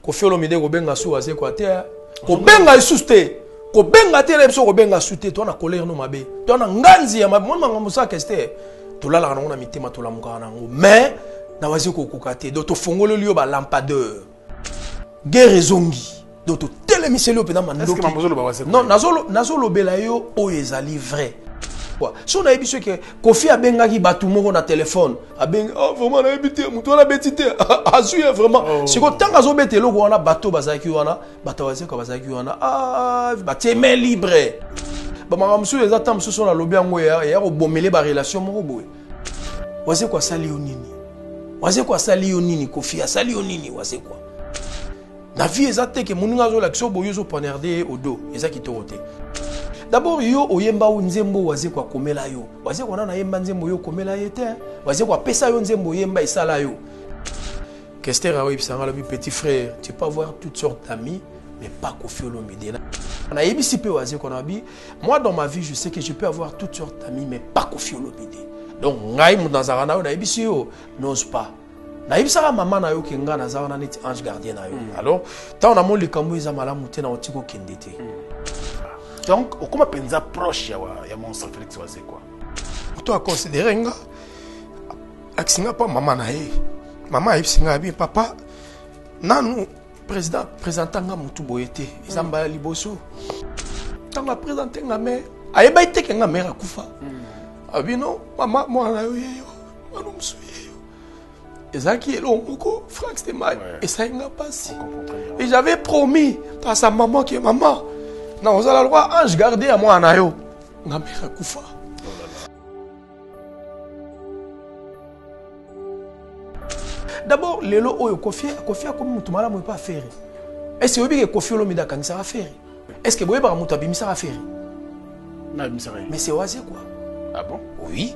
Kofi Olomide kobenga sou ase kwa te. Kobenga isuste. Kobenga te lebso kobenga sute to na colère no mabe. To na nganzi ya mabe mona ngamusa keste. To la na ngona mitema to la muka na ngo. Mais na wazi ko kokate do to fongolo liyo ba lampadeur. Guerre zongi. Do to telemiselo pe na mandoki. Est-ce que mamozolo ba wase? Non, nazolo bela yo o ezali vrai. Si on a dit que Kofi a bengaki batumoko na téléphone, a beng vraiment na habité muto na betité azuye vraiment. Si ko tanga zo betelo ko wana bato bazaki wana, bato wazé ko bazaki wana batie main libre. Ba mama musu ezata musu so na lobi yango ya ko bomele ba relation moko boye. Wazé ko sali yo nini? Wazé ko sali yo nini Kofi a sali yo nini wazé ko? Na vie ezate ke muninga zo la kiso boyo zo poignarder au dos, ezaki torote. D'abord, yo oyemba nzembo waze kwa komela yo. Waze kwa na yemba nzembo yo komela yete. Waze kwa pesa yo nzembo yemba isala yo. Kester a ibisanga la petit frère, tu peux avoir toutes sortes d'amis, mais pas Kofi Olomide. Na yebisi pe waze kwa nabi, moi dans ma vie, je sais que je peux avoir toutes sortes d'amis, mais pas Kofi Olomide. Donc ngai mu dans zarana yo na yebisi yo n'ose pas. Na yebisa maman na yo kenga na zarana net ange gardien na yo. Alors, tant on a mon likambo eza malamu te na otiko kendete. Donc, comment pensa proche ya monstre Félix Wazé quoi? Tu as considéré nga aksinga pas maman na ye. Maman ibsinga bi papa nanu présentant nga mutu boyete. Izamba liboso. Tanga présenter nga mère. Ayeba ite ke nga mère akufa. Abi non, maman moi na yo yeyo. Manu musu yeyo. Ezaki elongoko Frank Stemai et ça nga passé. Et j'avais promis à sa maman que maman non, vous allez le voir, ange gardé à moi en ayo. Ngamira kufa. D'abord, lelo oyo Kofi a comme mutumala mo pas faire. Est-ce que vous Kofi Olomide kan ça va faire? Est-ce que vous ba mutabi ça va faire? Na bimisa. Mais c'est Wazé quoi. Ah bon? Oui.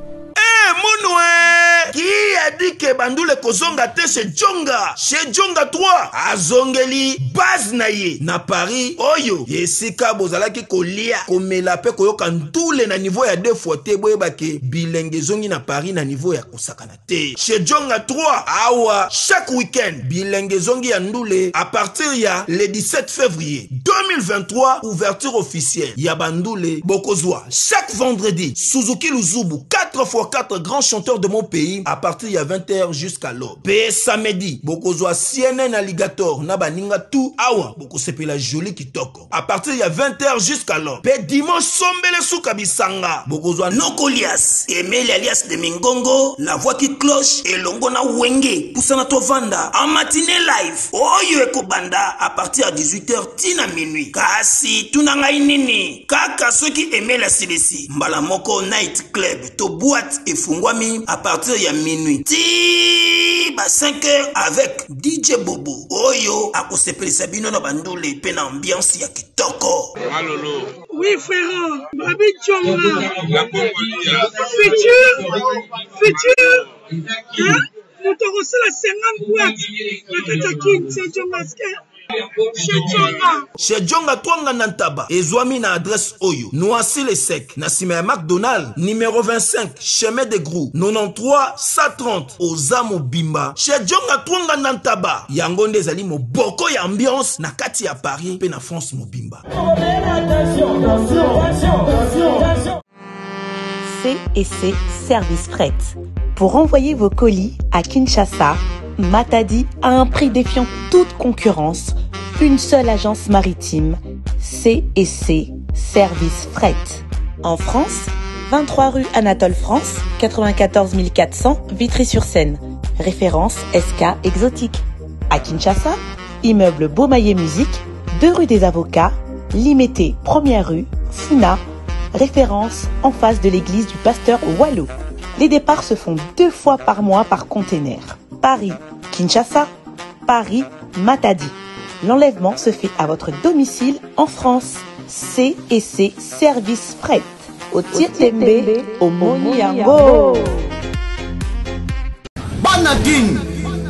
Monoué qui a dit que Bandoule kozonga te chez Djonga 3 azongeli base naye na Paris oyo yesika bozalaki kolia komela pe koyoka ntule na niveau ya 2 fois te boyeba ke bilenge zongi na Paris na niveau ya kosakana te chez Djonga 3 awa chaque week-end bilenge zongi ya ndule à partir ya le 17 février 2023 ouverture officielle ya Bandoule bokozwa chaque vendredi Suzuki Luzubu 4x4 grands chanteurs de mon pays à partir de 20h jusqu'à l'aube. Pe samedi, bokozwa CNN Alligator na baninga tout awa boko sepela joli kitoko. À partir de 20h jusqu'à l'aube. Pe dimanche sombele souka bisanga. Bokozwa Nokolias, Emile alias de Mingongo, la voix qui cloche et longo na wenge poussana tovanda en matinée live. Oyo ekobanda à partir de 18h tina minuit. Kasi tunanga inini. Kaka soki Emile Silesi. Mbala moko night club to boîte et fungwami à partir de minuit. Ti ba 5h avec DJ Bobo. Oyo akosepeli sabino na Bandoule pe na ambiance ya kitoko. Malolo. Oui frère, Babi Djonga. La Congolia. Futur. Hein? Nous te reçons la 50 boîtes. La Katakin, c'est Djonga. Chez Djonga Twanga Nantaba, Ezwami na adresse Oyo, Noisy le Sec, Nassime McDonald, numéro 25, chemin de Grou, 93 130, Ozamo Bimba. Chez Djonga Twanga Nantaba, Yangonde Zali mo boko ya ambiance, na kati ya Paris, pe na France mo Bimba. C&C Service Fret. Pour envoyer vos colis à Kinshasa, Matadi a un prix défiant toute concurrence. Une seule agence maritime, C&C Service Fret. En France, 23 rue Anatole France, 94 400 Vitry-sur-Seine. Référence SK Exotique. À Kinshasa, immeuble Beaumaillé Musique, 2 rue des Avocats, Limité 1er rue, Funa. Référence en face de l'église du pasteur Wallo. Les départs se font 2 fois par mois par container. Paris, Kinshasa, Paris, Matadi. L'enlèvement se fait à votre domicile en France. C&C Service Fret. Au Tietembe, au Moniango. Bana King,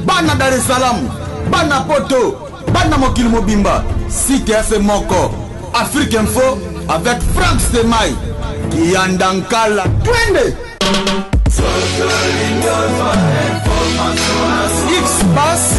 Bana Dar es Salaam, Bana Poto, Bana Mokil Mobimba, Site FM Moko, Afrique Info avec Frank Stemai, Yandankala, Twende. X-Bass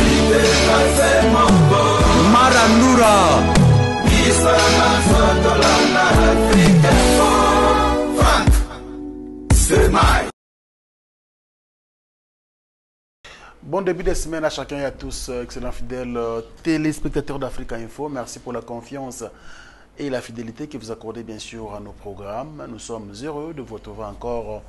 Bon début de semaine à chacun et à tous, excellents fidèles téléspectateurs d'Africa Info. Merci pour la confiance et la fidélité que vous accordez bien sûr à nos programmes. Nous sommes heureux de vous retrouver encore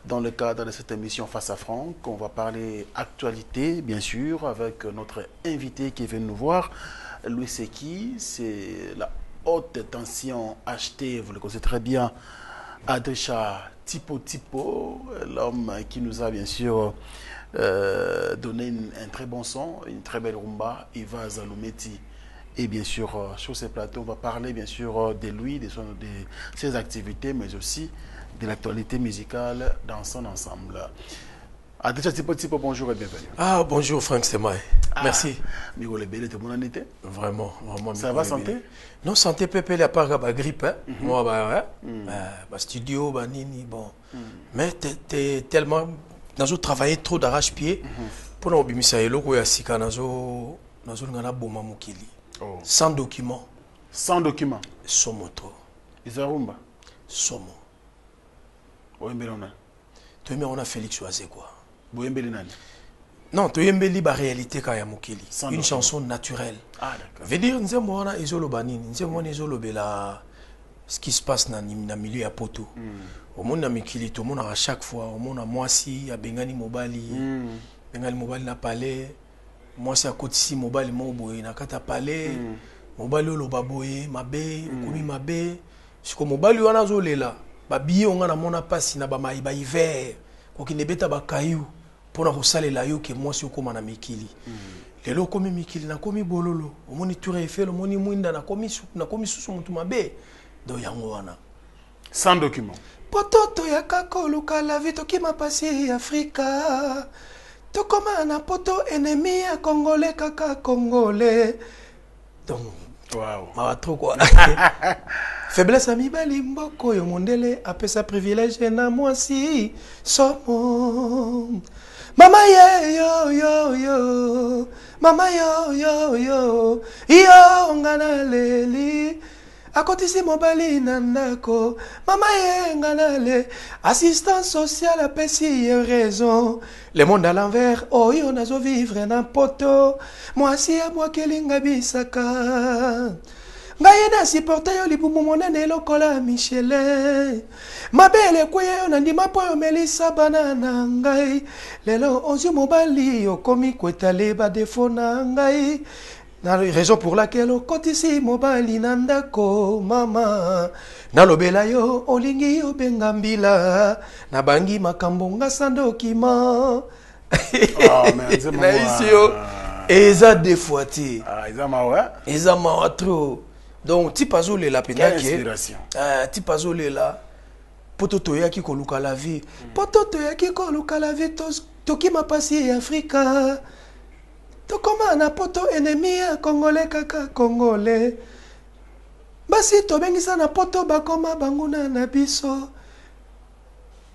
dans le cadre de cette émission Face à Franck. On va parler actualité bien sûr avec notre invité qui vient nous voir. Louis Seki, c'est la haute tension achetée, vous le connaissez très bien, Adricha Tipo, l'homme qui nous a bien sûr donné un très bon son, une très belle rumba, Iva Zaloumeti. Et bien sûr, sur ces plateaux, on va parler bien sûr de lui, de ses activités, mais aussi de l'actualité musicale dans son ensemble. Adricha Tipo, bonjour et bienvenue. Ah, bonjour Franck Semaï. Merci. Vraiment. Ça va, santé? Non, santé, Pépé, il n'y a pas de grippe. Hein? Moi, studio, nini, bon. Mais t'es tellement. Nous travaillé trop d'arrache-pied pour nous obéir à l'eau. Sans documents. Sans documents. Somoto. Isarumba. Somo. Oembelona. Tu on a Félix Oazé quoi. Boembelinani. Non, tu es la réalité quand Mukili. Une chanson naturelle. Ah d'accord. Veut dire nous avons na izolo banini, nous avons izolo bela ce qui se passe dans le milieu à poto. Au monde na Mukili, tout le monde à chaque fois, au monde à Moisi, à Bengani Mobali, Bengani Mobali na palais, Moisi à Kotisi Mobali Moboy na kata palais, Mobali lo baboye, mabe, komi mabe, siko Mobali wana zolela, ba biye on na mona pasi na ba maiba hiver, ko kinebeta ba kayu. Pour na kosalela yo ke mwasi okoma na mikili lelo komi mikili na komi bololo omoni tour Eiffel omoni mwinda na komi susu mutu mabe do yango wana sans document pototo ya kakoluka la vie tokima pasi Afrika tokoma na poto ennemi ya congolais kaka congolais donc wow trop quoi faiblesse à mibali mboko yo mondele apesa privilège na mwasi somo mama yo mama yo ngana leli akotisi mobali na ndako mama ngana le assistance sociale apesi raison le monde à l'envers oyo nazo vivre na poto mwasi abwakelinga bisaka ngai na supporter yo libumu monene lokola Michelin mabele kuye na ndima po yo melisa banana ngai lelo ozi mobali yo komi kwetale ba defo na ngai na raison pour laquelle okotisi mobali na ndako mama nalobela yo olingi yo benga mbila na bangi makambo nga sandokima na isio eza defoati eza mawa trop. Donc, ti pazole la pena qui ti pazole la pototo ya ki koluka la vie pototo ya ki koluka la vie to ki ma pasi Afrika to koma na poto ennemi ya congolais kaka congolais basi to bengisa na poto bakoma banguna na biso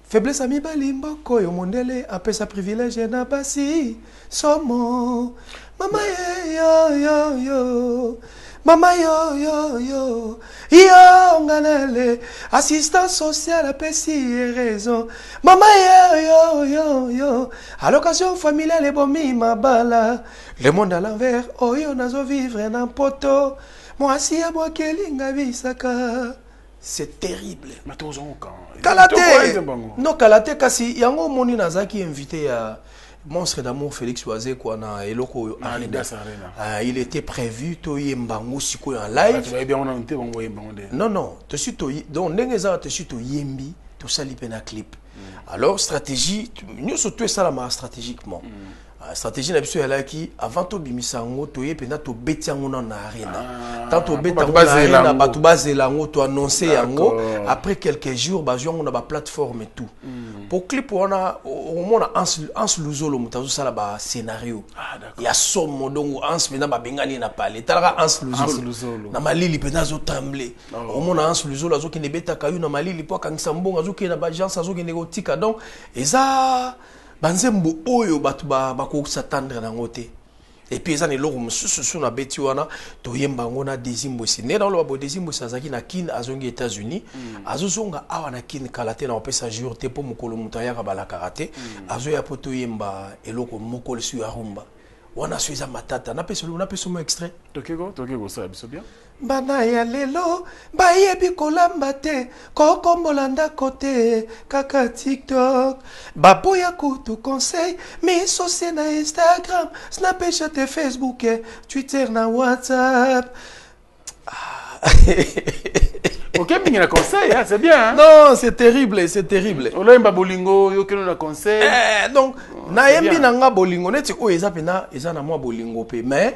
faiblesse ami balimboko yo mondele apesa privilège na basi somo mama yo mama yo nganale assistance sociale apesi raison mama yo à l'occasion familiale bomi mabala le monde à l'envers oyo nazo vivre na poto mwasi abwakelinga bisaka c'est terrible kalate non kalate kasi yango moni nazaki invité à Monstre d'amour Félix Oazé quoi na eloko il était prévu to yembango siko en live non te suis to donc ndengeza te suis to yembi to sali pena clip alors stratégie nous surtout ça la stratégiquement stratégie na biso ya laki avant to bimisa ngo to yepena to beti yango na arena tant to beti yango na arena batu bazela ngo to annoncer yango après quelques jours ba jongo na ba plateforme et tout pour clip on a Ans Luzolo mutazo sala ba scénario ya somo donc Ans pena ba bengani na pale talaka Ans Luzolo na malili pena zo trembler on mona Ans Luzolo azo kine beta kayu na malili po kangisa mbonga azo kine ba agence azo kine gotika donc eza banzembo oyo batu ba ko s'attendre na ngote et puis ça ne l'eau sous na beti wana to yemba ngona desimbwesi ne dans le desimbwesi azaki na kin azongi États-Unis azozonga awa na kin kalate na opesa jour te po mukolo mutaya kabala karate azoya poto yemba eloko mokolo su arumba wana suiza matata na peso mo extrait tokego ça biso bien bana ya lelo bayebi kolamba te kokombola ndako te kaka TikTok baboya kutu conseil miso se na Instagram Snapchat Facebook Twitter na WhatsApp ok mingi na conseil hein, c'est bien hein? Non c'est terrible olemba bolingo yo keno na conseil donc na yembi na nga bolingo neti o eza pena eza na mwa bolingo pe mais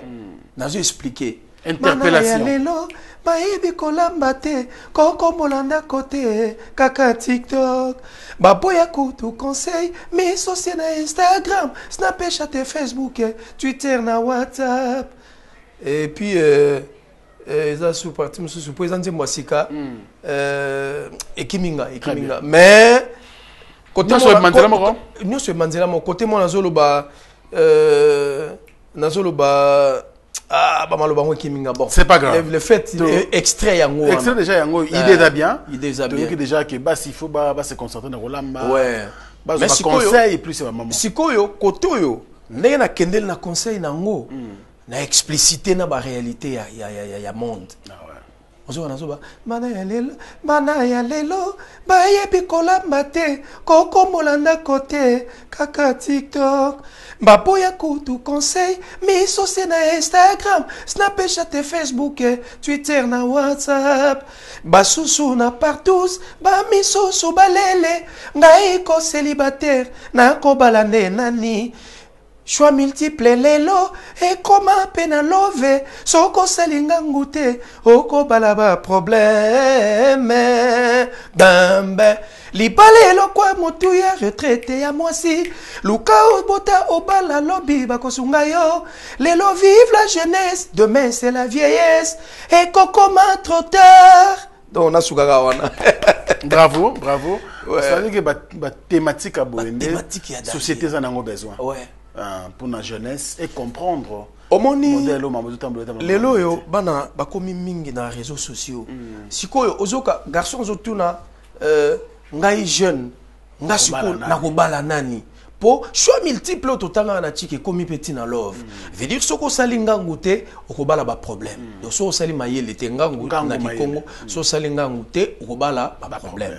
nazo expliquer interpellation lelo bayebi kolamba te kokombola ndako te kaka TikTok baboya kutu conseil miso se na Instagram Snapchat Facebook Twitter na WhatsApp et puis eza sous parti mususu po eza nzembo asika ekiminga mais côté nyonso emanzela moko côté mo nazoloba bamaloba ngo ekiminga bon c'est pas grave le fait extrait yango déjà yango idée da bien donc déjà que basi il faut se concentrer na kolamba ouais mais conseil et plus c'est maman sikoyo koto yo ndenge na kendel na conseil nango na explicité na ba réalité ya monde ozoka nazoba bana ya lelo bayebi kolamba te kokombola ndako te kaka TikTok baboya kutu conseil miso se na Instagram Snapchat Facebook Twitter na WhatsApp basusu na partout bamisusu balele ngai ko célibataire nakobala nde nani choix multiple lelo et comment pena love soko salinga ngute oko balaba problème dambe libalelo kwa mutu ya retraité ya mwasi luka obota obala lobi bakosunga yo lelo vive la jeunesse demain c'est la vieillesse et kokoma trop tard donc na sukaka wana bravo ça veut dire que ba thématique à boende société ça nango besoin ouais pour la jeunesse et comprendre omoni lelo yo bana bakomi mingi na réseaux sociaux sikoyo ozoka garçon ozotuna ngai jeune nga siko na kobala nani po choix multiple totanga na tiki komi petit na love veut dire soko sali ngangu te okobala ba problème donc so sali mayele te ngangu na kikongo so sali ngangu te okobala ba problème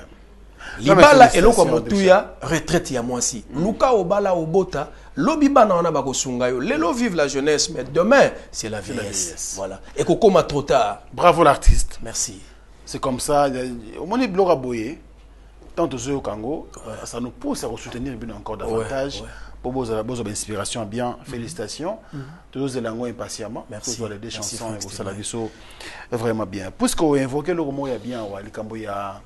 libala eloko motuya retraite ya mwasi luka obala obota lobi bana wana bakosunga yo lelo vive la jeunesse mais demain c'est la vieillesse voilà et kokoma trop tard bravo l'artiste merci c'est comme ça au moins blog aboyé tant au Congo ça nous pousse à soutenir bien encore davantage pour vos inspirations bien félicitations tous les langues impatiemment merci pour les deux chansons et vous la viso vraiment bien puisque vous invoquez le mot ya bien wa likambo ya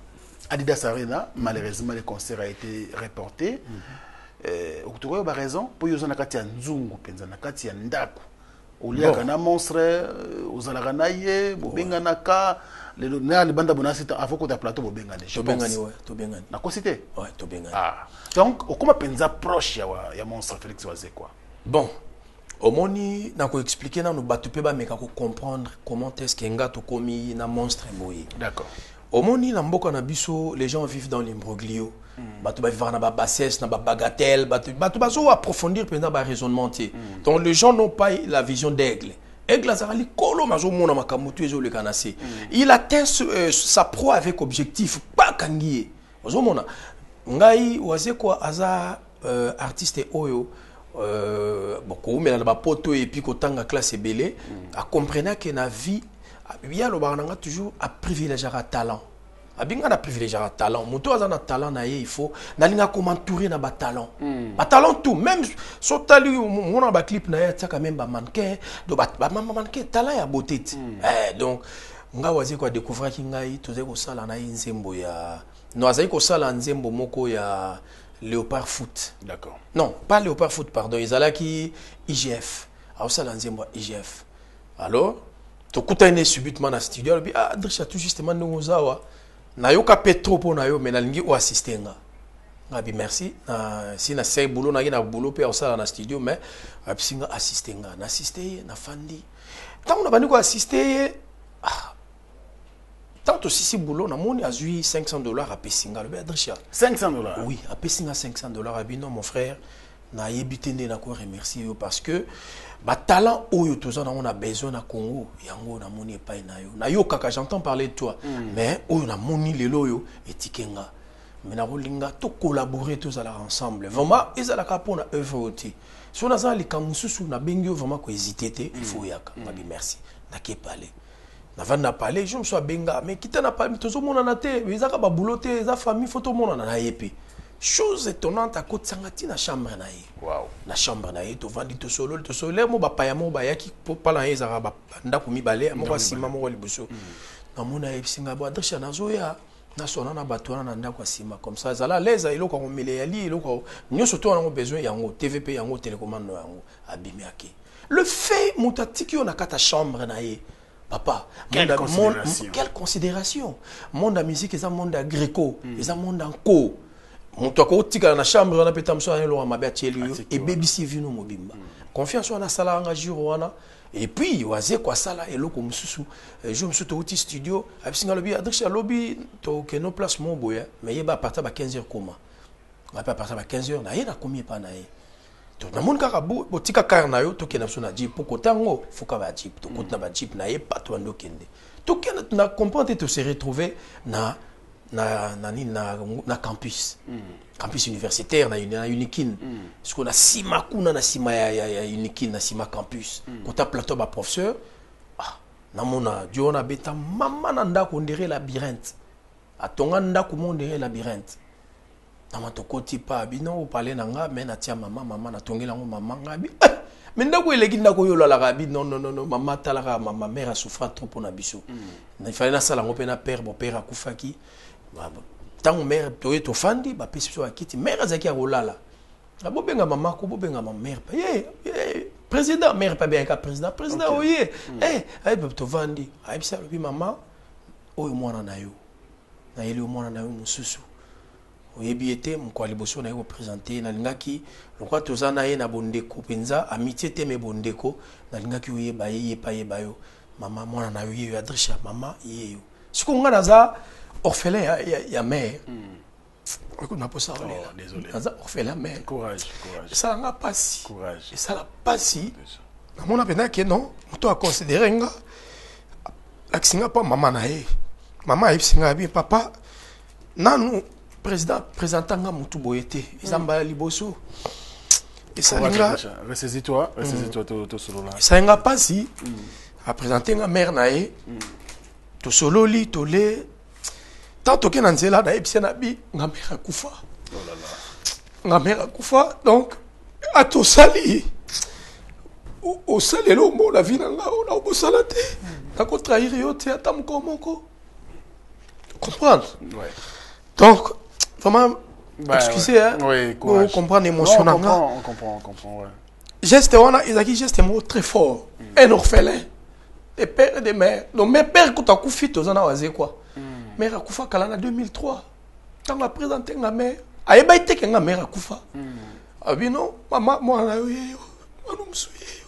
Adidas Arena malheureusement le concert a été reporté okutokoyo ba raison po yozo na kati ya nzungu penza na kati ya ndako oliaka na monstre ozalaka na ye bobenga na ka lelo na libanda bonasi ta afoko ta plateau bobenga ne to bengani na kosité ouais to bengani donc okoma penza proche ya monstre Félix Waze quoi bon omoni na ko expliquer na no batu pe ba meka ko comprendre comment est-ce que nga to komi na monstre boye d'accord omoni na mboka na biso les gens vivent dans l'imbroglio batu ba vivre na ba bassesse na ba bagatelle batu bazo approfondir pendant ba raisonnement donc les gens n'ont pas la vision d'aigle aigle azali kolo mazo mona makamutu ezo le kanase il atteint sa proie avec objectif pas kangié ozo mona ngai waze quoi aza artiste oyo beaucoup mais na ba poto et puis kotanga classe belé a comprendre que na vie bien le baranga toujours à privilégier à talent abinga na privilégier à talent moto azana talent na ye il faut na linga comment entourer na ba talent ba talent tout même so tali mona ba clip na ye tsaka même ba mannequin do ba mannequin talent ya beauté donc nga wazi ko découvrir ki ngai toze ko sala na nzembo ya no azai ko sala nzembo moko ya Léopard Foot d'accord non pas Léopard Foot pardon izalaki IGF a sala nzembo IGF alors tokuta ine subitement na studio bi Adrisha tout justement ndongo zawa na yoka petro po na yo mais na lingi o assister nga ngabi merci si na sei boulot na boulot pe osala na studio mais apisinga assister nga na assister na fandi tant on a bani ko assister tant aussi si boulot na moni azui $500 à pesinga le bedrisha $500 oui à pesinga $500 abino mon frère na yebitende na ko remercier parce que ba talent oyo toza na on a besoin na Congo yango na moni epai na yo na yo kaka j'entends parler de toi mais oyo na moni lelo yo etikenga mais na rolinga to collaborer tous à ensemble vraiment ezalaka pona œuvre oti so na za likamususu na bengi vraiment ko hésiter te il faut yaka ngabi merci na ke parler na vanda parler je me sois benga mais kita na pas tozo mona na te ezaka ba bouloté eza famille photo mona na yepi chose étonnante à côté sangati na chambre na ye wow na chambre na ye to vandi to solo mo ba paya mo ba yaki po pala ezaka ba ndako mibale mo ba sima mo liboso na mona ye singa bo adresha na zoya na sona na batona na ndako sima comme ça zala leza iloko ko mele yali iloko nyoso to na besoin yango TVP yango télécommande yango abimi ake le fait mutatiki on a kata chambre na ye papa quelle considération monde de musique et un monde gréco et un monde en co mon toi tika na chambre on a pétam so lo mabe atieli et BBC vino mobimba confiance on a sala nga juro wana et puis waze kwa sala eloko mususu je me suis au studio abisinga lobby adresha lobby to ke no place mo boya mais yeba partir ba 15h comment on va pas partir ba 15h na ye na combien pas na ye to na mon kaka bo tika car na yo to ke na so na jeep pour kotango faut ka ba jeep to kotna ba jeep na ye pas to ando kende to ke na comprendre te se retrouver na campus campus universitaire na Unikin parce qu'on a sima kuna na sima ya Unikin na sima campus quand tu plateau ba professeur na mona diona beta mama na ndako ndere labyrinthe atonga ndako mondere labyrinthe na matokoti pa bino parler nanga mais na tia mama na tongela ngo mama ngabi mais ndako eleki ndako yo la rabi non mama talaka mama mère a souffert trop na biso il fallait na sala ngo pe na père bon père akufaki tant mère to fandi ba pesi so akiti mère zaki a rolala bobenga mama ko bobenga ma mère pa président mère pa bien ka président oye ay to fandi ay bisa lobi mama oyo mwana na yo na yeli mwana na yo mususu oyebi ete mko liboso na yo présenter na lingaki lokwa tozana ye na bondeko penza amitié te me bondeko na lingaki oyeba ye pa yeba yo mama mwana na yo ye adresha mama ye yo sikonga naza orphelin ya mère on a pas ça désolé orphelin mère courage ça n'a pas si courage et ça n'a pas si na mona pena que non to a considérer nga aksinga pas maman na ye maman singa bi papa nanu présentant mutu boyete izamba liboso et ça nga ressaisis-toi to solo là ça nga pas si a présenter nga mère na ye to solo li to le tant que nanzela na epsena bi nga mère kufa oh là là nga mère kufa donc a to sali au salelo mo la vie nga on a au salate ta ko trahir yo te atam komoko comprendre ouais donc vraiment excusez hein oui pour comprendre l'émotion on comprend ouais geste wana izaki geste mo très fort un orphelin des pères et des mères donc mes pères quand akufi tozana waze quoi mère akufa kala na 2003 tant a présenté nga mère ayeba ite ke nga mère akufa abino mama mwana yo yeyo manu msuyeyo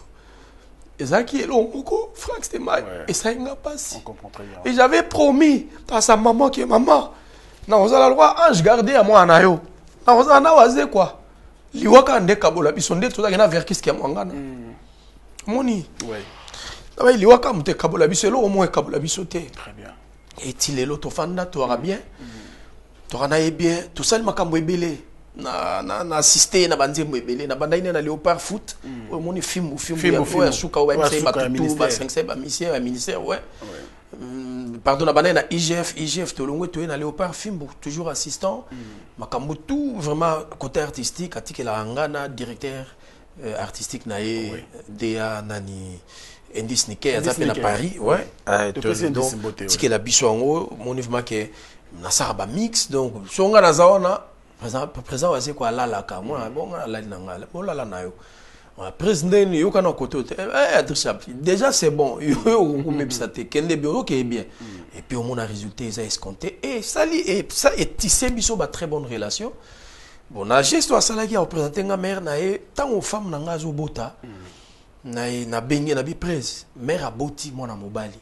ezaki elo moko Frank Stemai et ça nga passe on comprend très bien et j'avais promis à sa maman que maman na ozala lwa ange gardé à moi na yo na ozala na waze quoi liwaka ndeka bola biso nde tozaki na verkiski ya mwangana moni ouais na liwaka mute kabola biso elo mo kabola biso te très bien et tilelo to fanda to ara bien to rana e bien to sali makambo ebele na assister na banzembo ebele na bandaine na Léopard foot o moni film ya suka wa mse ba tout ba 5 ba ministère ouais pardon na bandaine na IGF to longwe to na Léopard film toujours assistant makambo tout vraiment côté artistique atikela ngana directeur artistique na ye DA nani Indice Niké à Paris ouais donc tiki la bisongo mon mouvement que na saraba mix donc songa na zaona présent waze quoi la ka moi bon la nangala bon la na yo président yo kana côté déjà c'est bon yo même ça te kende bien OK bien et puis au moins résultat ça escompté et ça et tissé biso ba très bonne relation bon na geste asalaki a représenter nga mère na ye tango femme na nga azobota na bengi na bi presse mère aboti mwana mobali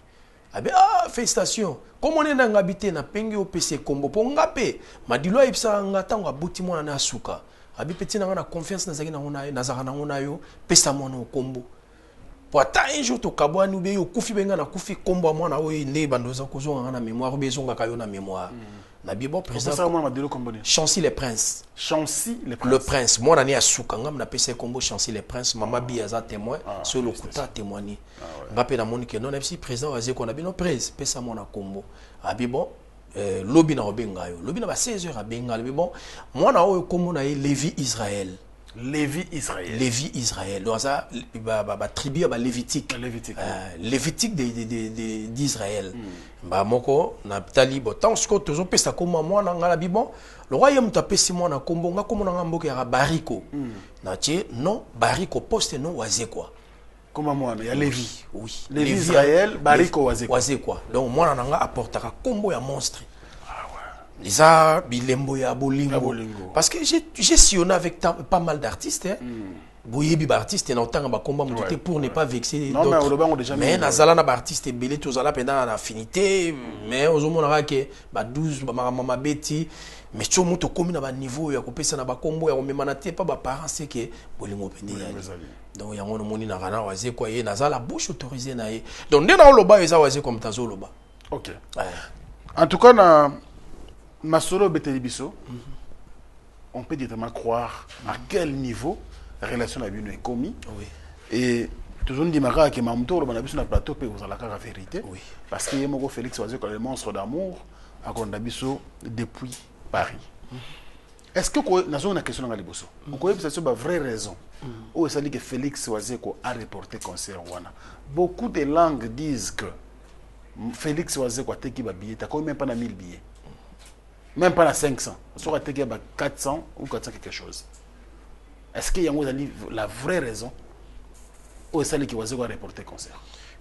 abe félicitations comme on est na ngabité na pengi o PC kombo po ngape madilo ayipsa nga tango aboti mwana na suka abi petit na nga na confiance na zaki na ngona na zaka na ngona yo pesa mwana o kombo po ata un jour to kabwani ube yo kufi benga na kufi kombo mwana o inde bandoza kozonga na mémoire be zonga kayo na mémoire na bibo président Chancy les Princes. Chancy les Princes. Le Prince. Moi, on a souka ngam na PC combo Chancy les Princes. Maman Biaza témoin. Sur le coup ta témoigné. Rappel à mon que non MC président azé qu'on a bien prise. Pesa mon a combo. Abi bon lobby na obenga yo. Lobby na ba 16h à benga. Mais bon moi na o combo na Lévi Israël. Lévi Israël. Lévi Israël. Donc ça tribu ba Lévitique. Lévitique d'Israël. Ba moko na tali bo tant ce que tozo pesa comme moi na ngala bibon le royaume ta pesi moi na kombo nga comme na mboka ya bariko. Na tie non bariko poste non waze quoi. Comme moi ya Lévi. Oui. Lévi Israël bariko waze quoi. Waze quoi. Donc moi na nga apportera kombo ya monstre. Lisa bilembo ya bolingo parce que j'ai sillonné avec pas mal d'artistes hein boye bi artiste na otanga ba combat muté pour ne pas vexer d'autres mais nazala na ba artiste belé tozala pendant na affinité mais ozomona ke ba 12 ba mama beti mais tso muto komi na ba niveau ya kopesa na ba kombo ya komemana te pas ba parents c'est que bolingo pende ya donc ya ngono moni na kana waze kwa ye nazala bouche autorisée na ye donc ndena oloba eza waze comme tazo loba. OK en tout cas na Masolo Betelibiso, on peut directement croire à quel niveau la relation a bien commis. Oui. Et toujours dit Mara que Mamto on a vu sur le plateau pour vous la vérité. Oui. Parce que Yemoko Félix Oazé comme le monstre d'amour à Kondabiso depuis Paris. Est-ce que nous avons une question dans Liboso? On connaît peut-être une vraie raison. Où ça dit que Félix Oazé a reporté concert Wana. Beaucoup de langues disent que Félix Oazé a été billet, t'as même pas 1000 billets. Même pas à 500. On aurait été 400 ou 400 quelque chose. Est-ce qu'il y a la vraie raison ou est-ce qu'il y a reporter concert?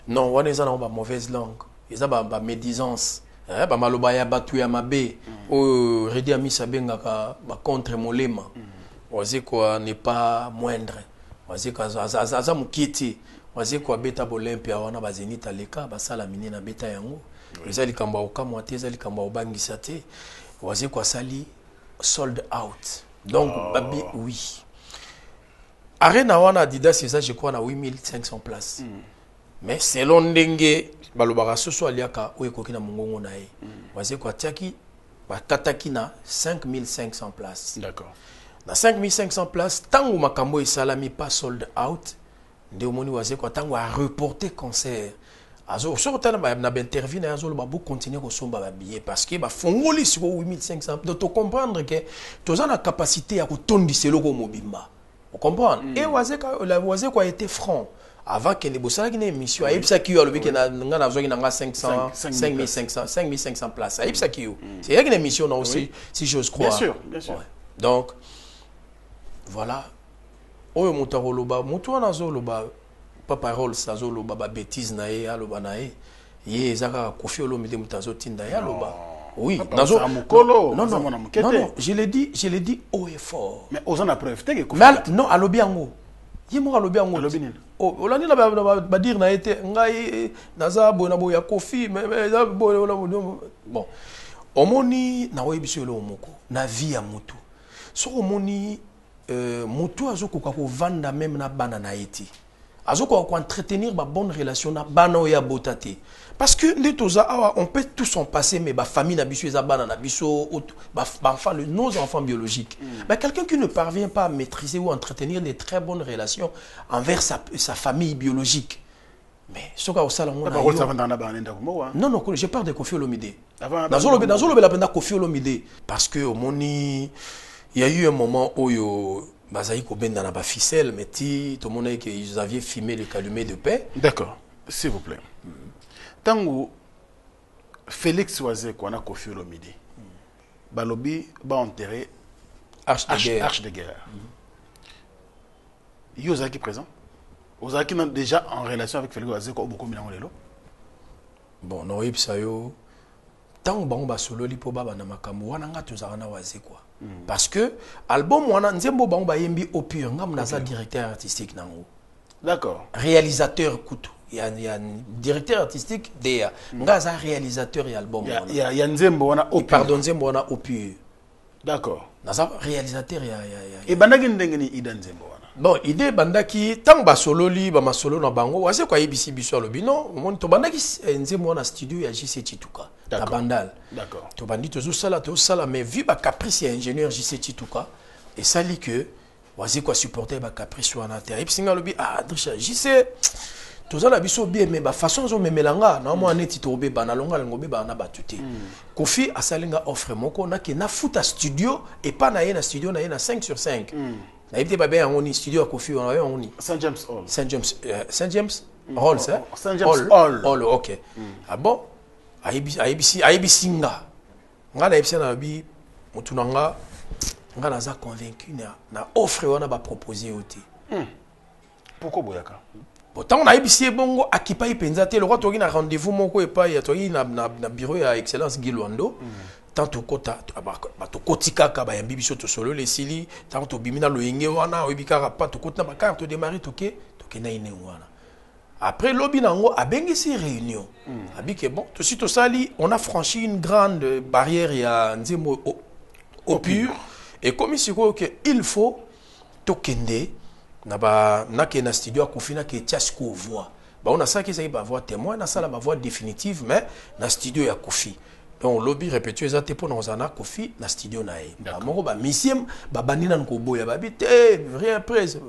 Non, on est dans une mauvaise langue. Ils ont une médisance. Ba maloba ya batu ya mabe o redi ami sabenga contre molema. Oze quoi n'est pas moindre. Oze quoi za mukiti. Oze quoi beta bolympia wana ba zenita leka ba sala mine na beta yango. Ezali kamba okamwa te ezali kamba obangisa te. Oze quoi sali sold out. Donc babi oui. Arena wana Adidas c'est ça je crois na 8500 places. Mais selon ndenge balobaka soso aliaka o ekoki na mongongo na ye. Oze quoi tiaki ba kataki na 5500 places. D'accord. Na 5500 places tango makambo esalami pas sold out. Nde omoni oze quoi tango a reporter concert. Azo sokotana na interview na azo ba continuer ko somba ba billet parce que ba fongoli sur 8500 donc to comprendre que toza na capacité ya ko tondiselo ko mobimba. Vous comprenez? Et oze quoi était franc avant que les bossala qui émission aipsa ki yo lobi que na nga zo ki na 500 5500 places aipsa ki yo. C'est une émission non aussi si j'ose croire. Bien sûr, bien sûr. Ouais. Donc voilà. Oyo mutaro loba mutu na zo loba pas parole ça zo loba ba bêtise na ye aloba na ye ye zaka kofi olomide mutazo tinda ya loba. Oui, nazo non, je l'ai dit haut et fort. Mais aux en a preuve que non alobi yango. Yemo alobi yango. Oh, olani na ba dire na été ngai naza bona boya kofi mais bon. Omoni na webiso lo moko na vie ya mutu. So omoni mutu azokoka ko vanda même na bana na eti. Azokoka ko entretenir ba bonne relation na bana oya botate. Parce que les toza on peut tous en passer mais ba famille na biso ezabana na biso ba enfants nos enfants biologiques. Mais quelqu'un qui ne parvient pas à maîtriser ou entretenir des très bonnes relations envers sa famille biologique. Mais ce qu'a aussi non, je parle de Kofi Olomide. Dans le la peine Kofi Olomide parce que au moni il y a eu un moment où Bazaï Kobenda n'a pas ficelle mais tout le monde que ils avaient filmé le calumet de paix. D'accord, s'il vous plaît. Tango Félix Oazé qu'on a Kofi Olomide. Balobi ba enterré Arche de guerre. Yozaki présent. Ozaki déjà en relation avec Félix Oazé ko beaucoup minangolelo. Bon, non, Ipsayo tant bango ba solo li po baba na makambo wana nga tozaka na waze quoi parce que album wana nzembo bango ba yembi au pur nga mnaza directeur artistique nango D'accord. réalisateur kutu il y a directeur artistique DA nga za réalisateur ya album wana Il y a Nzembo wana au pardon nzembo wana au pur d'accord naza réalisateur ya et bandaki ndenge ni ida Nzembo wana bon idée bandaki tant ba solo li ba masolo na bango wase kwa ibisi biso lobino mon to bandaki nzembo wana studio ya JC Chituka ta bandal d'accord to bandi to sala mais vu ba caprice ya ingénieur JC Chituka et ça li que wase kwa supporter ba caprice wana terre et puis singa lobi Drisha JC tozala biso bien mais ba façon zo memelanga na mo aneti to be bana longa ngobe bana batuté Kofi asalinga offre moko na ke na futa studio et pas na ye na studio na ye na 5 sur 5 na yebite ba bien ngoni studio ya Kofi on a ngoni Saint James Hall Saint James Hall ça Saint James Hall OK ah bon ayebisi nga na yebisi na bi mutunanga nga naza convaincu na offre wana ba proposer oti pourquoi boyaka Pourtant, on a ébissé bongo akipa ipenzate le roi togi na rendez-vous moko epa ya togi na bureau ya excellence Gilwando tant to kota to kotika ka ba yambi biso to solo le sili tant to bimina lo yenge wana obika pa to kota ba carte démarrer toke na ine wana après lobi nango abengisi réunion abike bon to si to sali on a franchi une grande barrière ya nzembo au pur et comme si que il faut tokende na ke na studio akufina ke tiasko voix ba on a ça qui ça ba voix témoin na sala ba voix définitive mais na studio ya Kofi donc lobby répété ezate pour nous ana Kofi na studio na e ba moko ba misiem ba banina nko boya ba bite rien presse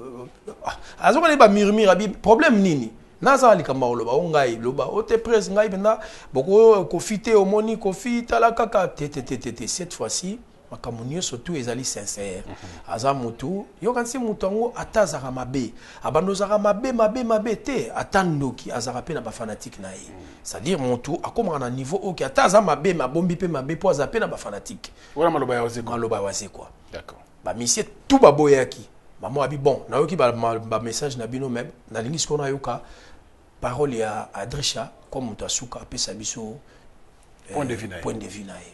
azoko ba murmure abi problème nini naza likamba loba ongai loba ote presse ngai benda boko Kofi te omoni Kofi tala kaka te cette fois-ci makamunio surtout ezali sincère azamutu yokansi mutango atazaka mabe abandozaka mabe te atandoki azaka pe na ba fanatique na ye c'est-à-dire mutu akoma na niveau oki ataza mabe mabombi pe mabe po azape na ba fanatique wala maloba ya waze quoi d'accord ba misie tout ba boyaki mamo abi bon na yoki ba message na bino même na lingi skona yoka parole ya Drisha comme mutu asuka pe sabiso point de vue na ye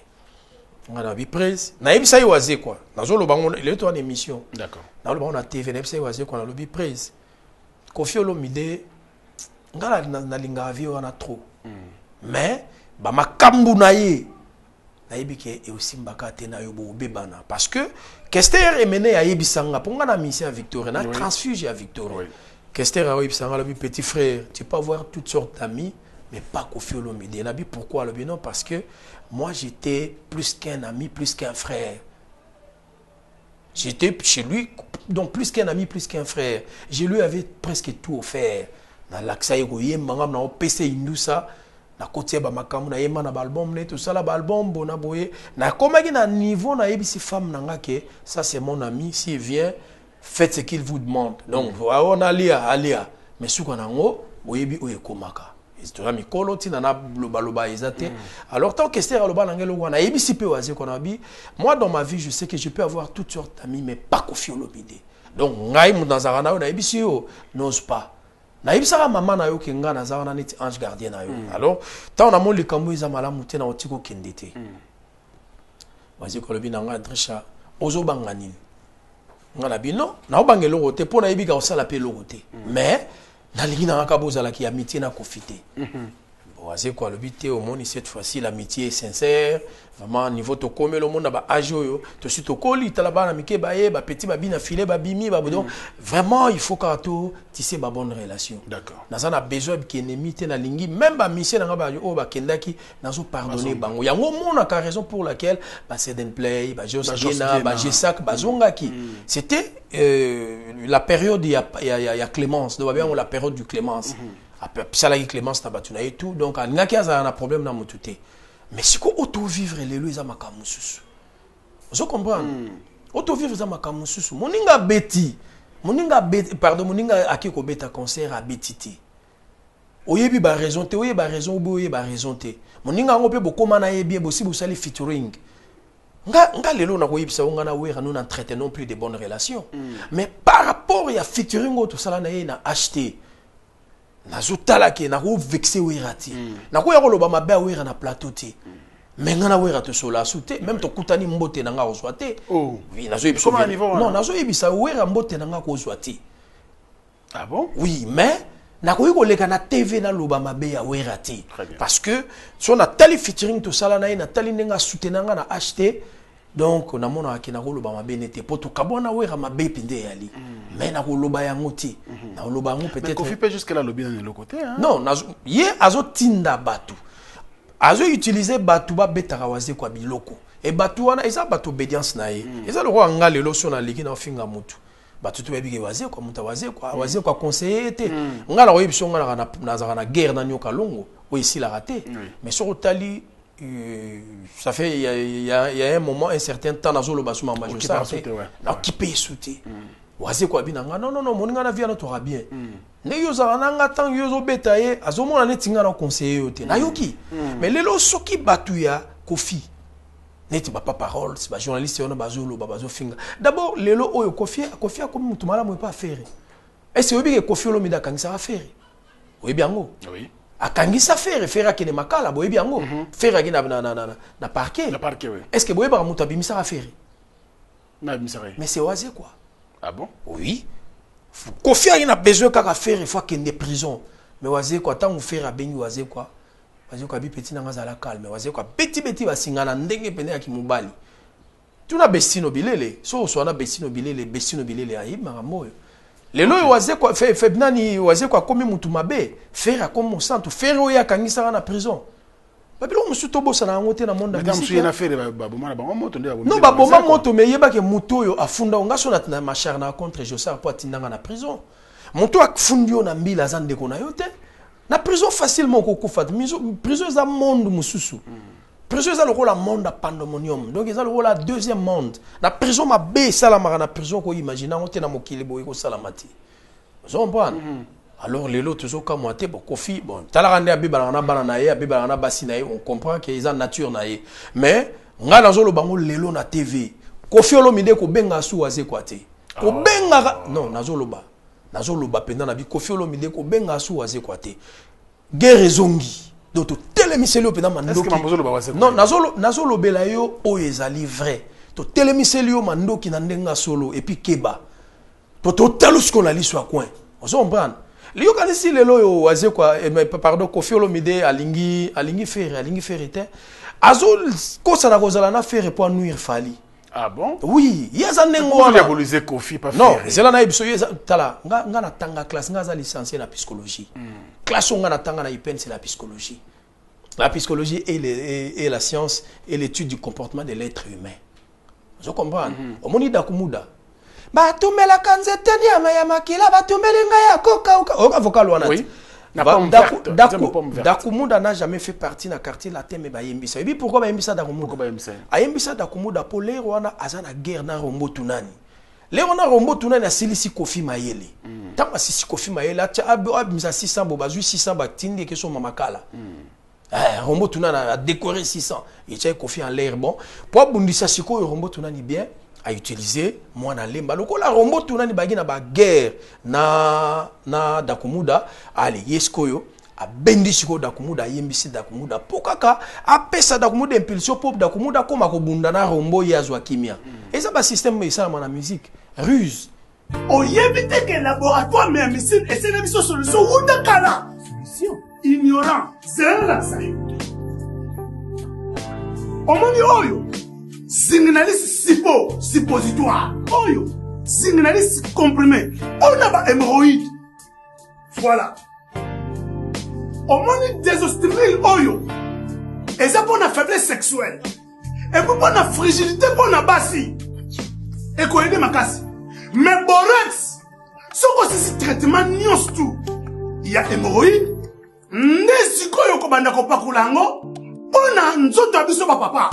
on a vu presse na yebisa yi waze quoi nazo lo bango il est en émission d'accord na lo bango na TV na yebisa yi waze quoi na lo bi presse Kofi Olomide ngala na linga avi wana trop mais ba makambu na ye na yebike e aussi mbaka te na yo bo bebana parce que Kester emene ya yebisanga ponga na mission à Victoria na transfuge à Victoria Kester a yebisanga le petit frère tu peux avoir toutes sortes d'amis mais pas Kofi Olomide na bi pourquoi le non parce que moi, j'étais plus qu'un ami, plus qu'un frère. J'étais chez lui, donc plus qu'un ami, plus qu'un frère. Je lui avais presque tout offert. Dans l'accès, il y a un PC Indusa, na côté ba makamu na yema na album ne tout ça la album bona boye na komaki na niveau na yebisi femme nanga ke ça c'est mon ami s'il vient faites ce qu'il vous demande. Donc on alia mais suko nango boyebi oye komaka. Histoire mikolo tina na loba ezate alors tant que c'est loba nangelo wana ebisi pe waze kona bi moi dans ma vie je sais que je peux avoir toutes sortes d'amis mais pas Kofi Olomide donc ngai mu dans na ebisi yo n'ose pas na ebisa maman na yo ke nga na zana neti ange gardien na yo alors tant na mon likambo eza malamu te na otiko kendete waze ko lobi nanga Drisha ozo banganini ngana bino na obangelo rote pona ebika osala pe logote mais na lingi na kaboza la ki amitié na Kofi te c'est quoi le but au monde cette fois-ci l'amitié est sincère vraiment niveau to comme le monde ba ajoyo to si to koli ta la ba na mike ba ye ba petit ba bina filet ba bimi ba donc vraiment il faut que to tisser ba bonne relation d'accord na ça na besoin que ennemi te na lingi même ba mission na ba o ba kendaki na zo pardonner bango yango mona ka raison pour laquelle ba Seden Play ba Josgena ba Jesak ba Zongaki c'était la période il y a Clémence donc bien la période du Clémence après salaki Clémence tabatuna et tout donc ngaki aza na problème na mutute mais siko auto vivre lelo eza makamu susu vous comprenez auto vivre eza makamu susu moninga beti pardon moninga akiko beta concert a betiti oyebi ba raison te oyebi ba raison oboye ba raison te moninga ngo pe bokoma na yebi bosi bosali featuring nga lelo na koyebisa nga na wera nous na traiter non plus de bonnes relations mais par rapport à featuring auto sala na ye na acheter nazotala ke na ko vexer werati na ko ya koloba mabe wera na plateau te mais ngana wera te sola souté même to kutani mbote nanga ozwate Oh. oui nazo yebisa Comment niveau non nazo yebisa wera mbote nanga ko ozwate Ah bon? oui mais nakoki koleka na TV na loba mabe ya wera te Très bien. parce que so na tali featuring to sala na ye na tali ndenga soutenanga na acheter donc namona akina koloba mabe nete poto kabona wera mabe pinde yali mais na koloba yango te na koloba yango Mais peut-être Kofi peut jusqu'à là lobby dans le côté hein. non ye azo tinda batu azo utiliser batu ba betaka waze kwa biloko et batu wana eza batu obedience na ye eza loko anga lelo so na liki na finga mutu batu to yebike waze kwa muta waze kwa conseiller te ngala ko yebiso ngala na guerre na nyoka longo o ici la raté mais sur tali ça fait il y a un moment un certain temps na zolo basuma major ça na qui peut sauter waze kwa binanga non moninga na via na to bien ne yoza nanga tant yozo betaye azomona netinga na conseiller yote na yoki mais lelo soki batu ya Kofi neti ba parole c'est ba journaliste on bazolo bazo finga d'abord lelo oyo Kofi comme mutu malamu pas faire est-ce que que Kofi lo mida kangisa faire oui bien ngo Oui. akangisa faire ki ne makala boye bien ngo faire ki na parquet Oui. est-ce que boye ba mutu abimisa faire Na miséré. mais c'est oisé quoi. Ah bon? Oui. Kofi a besoin qu'à faire il faut qu'il y ait des prisons. Mais oisé quoi tant vous faire à béni oisé quoi. Oisé quoi bi petit nanga zala calme. Oisé quoi petit va singana ndenge pene ya kimubali. Tu na bestino bilele. So na bestino bilele ayi mamoyo. Lelo oisé quoi fait nani oisé quoi comme mutu mabe. Faire comme mon sang faire oya kangisa na prison. Babilo monsieur Tobo ça na ngote na monde musique. Monsieur na faire baboma bango moto nde baboma. Non baboma moto mais yeba ke muto yo afunda nga so na macharna contre Josar po atindanga na prison. Moto afundio na mbila za ndeko na yote. Na prison facilement ko kufa. Prison za monde mususu. Prison za lokola monde a pandemonium. Donc za lokola deuxième monde. Na prison ma be salamara na prison ko imaginer ngote na mokili boy ko salamati. Vous comprenez? Alors les lots toujours comme moi bon Kofi bon talarande abibala na bana na ye abibala na basi na ye on comprend que ils ont nature na ye mais nga nazo lo bango lelo na TV Kofi olomide ko benga su waze kwa te ko benga non nazo loba penda na bi Kofi olomide ko benga su waze kwa te guerre zongi doto telemiseli penda mandoki. Est-ce que mabozo lo ba waze? Non nazo lobela yo o ezali vrai to telemiseli yo mandoki na ndenga solo et puis keba to talus ko la liswa coin on comprend. Liyo kanisi lelo yo waze kwa pardon Kofi Olomide alingi faire était azol ko sana kozala na faire pour nuire Fali. Ah bon? Oui, yeza nengo wana diaboliser Kofi pas faire. Non, zela na ebiso yeza tala nga na tanga classe nga za licencié na psychologie. Classe nga na tanga na IPN c'est la psychologie. La psychologie est la science et l'étude du comportement de l'être humain. Je comprends. Omoni dakumuda batumela kanzete nyama ya makila batumeli nga ya koka avocat wana oui Dakumuda n'a jamais fait partie na quartier latin mais bayembisa et puis pourquoi bayembisa Dakumuda ayembisa Dakumuda pour les wana azana guerre na rombo tunani les wana rombo tunani asilisi Kofi Mayele tant asisi Kofi Mayele abimisa 600 bobazu 600 batindi ke so mamakala rombo tunani a décoré 600 et tient Kofi en l'air bon pour bundisa siko rombo tunani bien a utilisé moi na lemba lokola rombo tunani bagi na ba guerre na Dakumuda ali yeskoyo a bendi siko Dakumuda yembisi Dakumuda pokaka a pesa Dakumuda impulsion pop Dakumuda koma ko bunda na rombo yazwa kimia et ça ba système ça na musique ruse oyebite que laboratoire mais missile et c'est la mission solution ou dakala solution ignorant c'est la ça omoni oyo signaliste suppositoire oyo signaliste comprimé on a ba hémorroïde voilà omoni désostérile oyo et ça pour la faiblesse sexuelle et pour la fragilité pour la basi et quoi aider makasi mais borax ce que c'est traitement nios tout il y a hémorroïde ndesikoyo ko banda ko pakulango ona nzoto abiso ba papa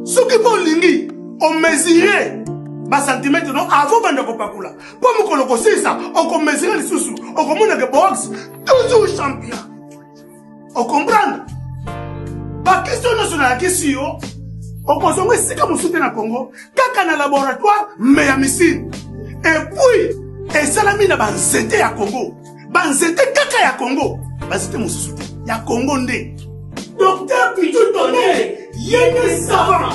ce qui bon lingi on mesurer ba centimètre non avant banda ko pakula po mukolo ko sisa on ko mesurer les sous on ko mona que box toujours champion on comprend ba question nationale question on konsomme sika musute na Congo kaka na laboratoire mais ya missile et puis et salami na banzete ya Congo banzete kaka ya Congo banzete musute ya Congo ndé Docteur Pichou Tondele, yéné savant.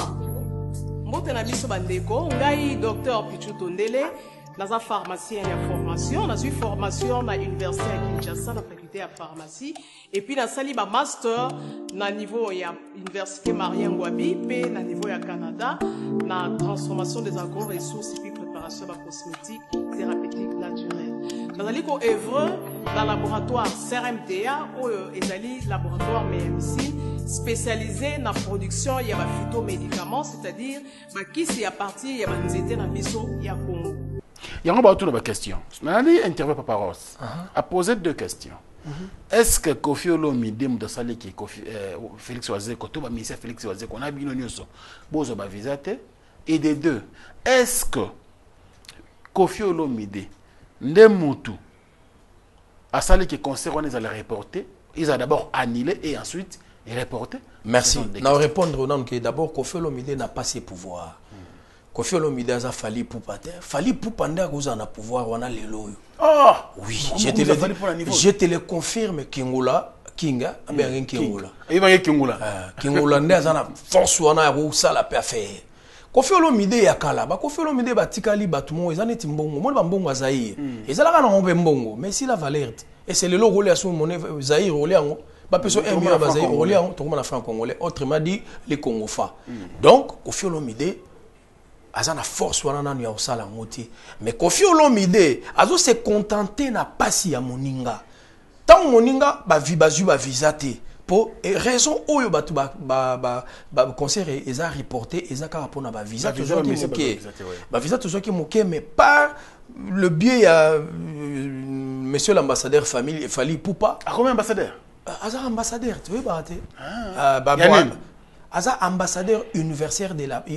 Mbote na biso bandeko, ngai Docteur Pichou Tondele, naza pharmacien ya formation, nazui formation na université ya Kinshasa na faculté ya pharmacie et puis nasali ba master na niveau ya université Marien Ngouabi pe na niveau ya Canada na transformation des agro-ressources et puis préparation de cosmétiques thérapeutiques naturelles. Nazali ko œuvre dans le laboratoire CRMTA ou ezali laboratoire MMC spécialisé dans la production de phytomédicaments, c'est-à-dire qui c'est à partir de nzete na biso ya Congo. Il y a une question. Je vais interviewer Papa Ross. À poser 2 questions. Est-ce que Kofi Olomide Mdosali qui Félix Oazé, Kotoba ministère Félix Oazé, qu'on a bien nyoso, bozo ba visate. Et des 2, est-ce que Kofi Olomide Ndemutu a sali qui concerne les allaient reporter, ils ont d'abord annulé et ensuite reporté. Merci. Nous répondre que d'abord Kofi Olomide n'a pas ses pouvoirs. Kofi Olomide a fallu pour pater. Fallu pour panda que a pouvoir on a les lois. Oh oui, je te le confirme Kingola, Kinga, bien Kingola. Il va y Kingola. Kingola n'a pas force on a où ça la peut faire. Kofi Olomide ya kala, ba Kofi Olomide ba tikali batumo ezane timbongo, mo ba mbongo Zaïre. Ezala na ngombe mbongo, mais si la valeur et c'est le logo à son monnaie Zaïre olé ngo. Ba peso embia ba Zaïre olé ngo, to comme na franc congolais, autrement dit les Congofa. Donc Kofi Olomide azana force wana nanu ya osala ngoti mais Kofi Olomide azo se contenter na pasi ya moninga tant moninga ba vibazu ba visate pour raison oyo batu ba concert eza reporté eza ka rapona ba visa toujours qui moké ba visa toujours qui moké mais par le biais ya monsieur l'ambassadeur famille Fali Poupa a combien ambassadeur aza ambassadeur tu veux bater Aza ambassadeur universel de la paix.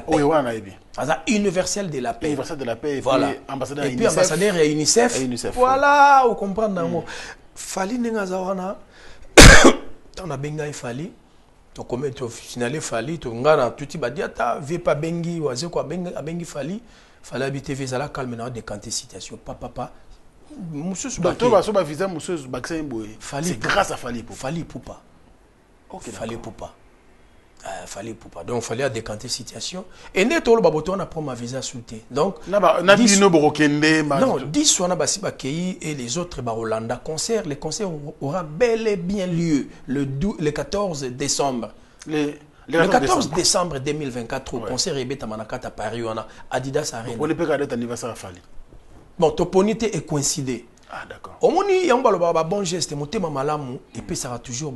Oui, on a bien. Aza universel de la paix. Universel de la paix. Voilà. Ambassadeur et puis ambassadeur à UNICEF. Voilà, vous comprenez. Fali nengaza wana. Tant na benga fali. To comme to finaler fali to ngana tuti badiata vie pas bengi waze ko bengi fali. Fali habiter vezala calme na décanter situation. Papa. Monsieur Docteur va so ba visa monsieur Baksa Mboye. C'est grâce à Fali Poupa. Fali Poupa. OK, Fali Poupa. Fallait pour donc fallait décanter situation et net all baboto on apprend ma visa souté donc na bino borokende non 10 on a basi bakei et les autres ba Hollanda concert les concerts aura bel et bien lieu le 14 décembre le 14 décembre 2024 au concert Ebeta Manakata Paris on a Adidas Arena on ne peut pas être anniversaire Fali bon toponité est coïncidé. Ah d'accord. Omoni yamba lo ba bon geste motema malamu et puis ça va toujours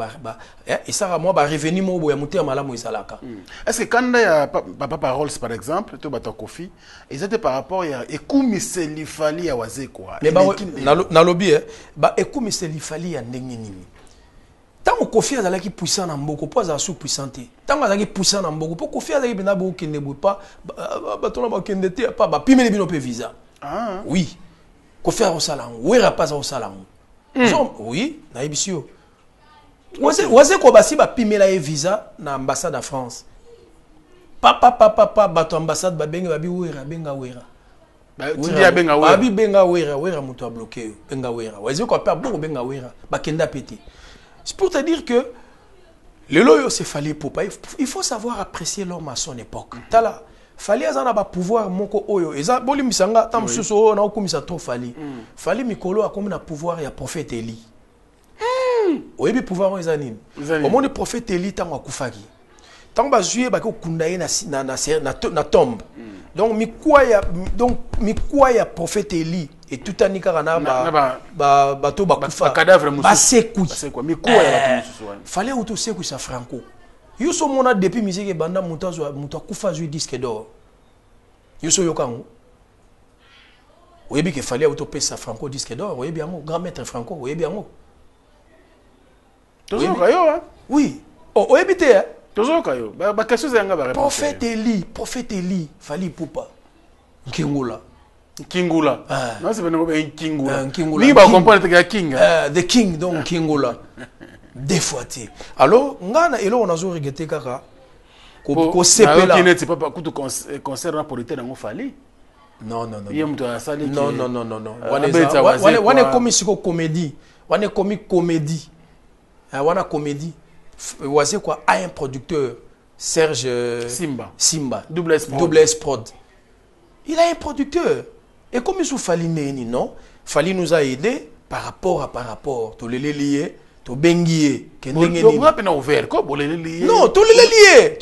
et ça va moi ba revenir mo boya motema malamu ezalaka. Est-ce que quand il y a papa paroles par exemple to bata Kofi ils étaient par rapport ya ekumiseli fali ya waze quoi. Mais na lobby ba ekumiseli ya ndenge nini. Tant Kofi azalaki puissant na mboko pas za sous puissanté. Tant azalaki puissant na mboko pour Kofi azalaki bina bo kende bo pas ba tona ba kende te pas ba pimeli bino pe visa. Ah oui. Kofi au salon, ouera pas au salon. Oui, na ebisio. Waze ko basi ba pimela e visa na ambassade de France. Papa bato ambassade ba benga babi ouera benga ouera. Tu dis benga ouera. Babi benga ouera muto a bloqué benga ouera. Waze ko pa beaucoup benga ouera ba kenda pété. C'est pour te dire que le loyo c'est Fali Poupa. Il faut savoir apprécier l'homme à son époque. Tala Fali azana ba pouvoir moko oyo eza boli misanga tam suso na okumisa to Fali Fali mikolo akomi na pouvoir ya prophète Eli oyebi pouvoir eza nini omoni prophète Eli tango akufaki tango bazuye ba ko kundaye na tombe donc mikwa ya prophète Eli et tout anika kana ba to bakufa cadavre musu basekui mikwa ya batu musu Fali auto seku sa Franco. Yuso mona depuis musique banda muto akufa zu disque d'or. Yuso yokango. Oyebi ke fallait auto pesa Franco disque d'or, oyebi yango grand maître Franco, oyebi yango. Toujours kayo hein? Oui. Oh oyebi te hein? Toujours kayo. Ba question zanga ba répondre. Prophète Eli, Fali Poupa. Nkingula. Non c'est pas Kingula. Ni ba comprendre que king. The king donc Kingula. Des fois tu. Alors ngana elo on a zo regretté kaka. Ko sepela. Qui n'est pas kutu concernant politique dans Fali. Non. Non. Wane komi siko comédie. Wane komi comédie. Wana comédie. Wazé quoi a un producteur Serge Simba Double S Prod. Il a un producteur. Et comme il sous Fali non, Fali nous a aidé par rapport. Tu les lié, tu benguié. Non, tu les lié.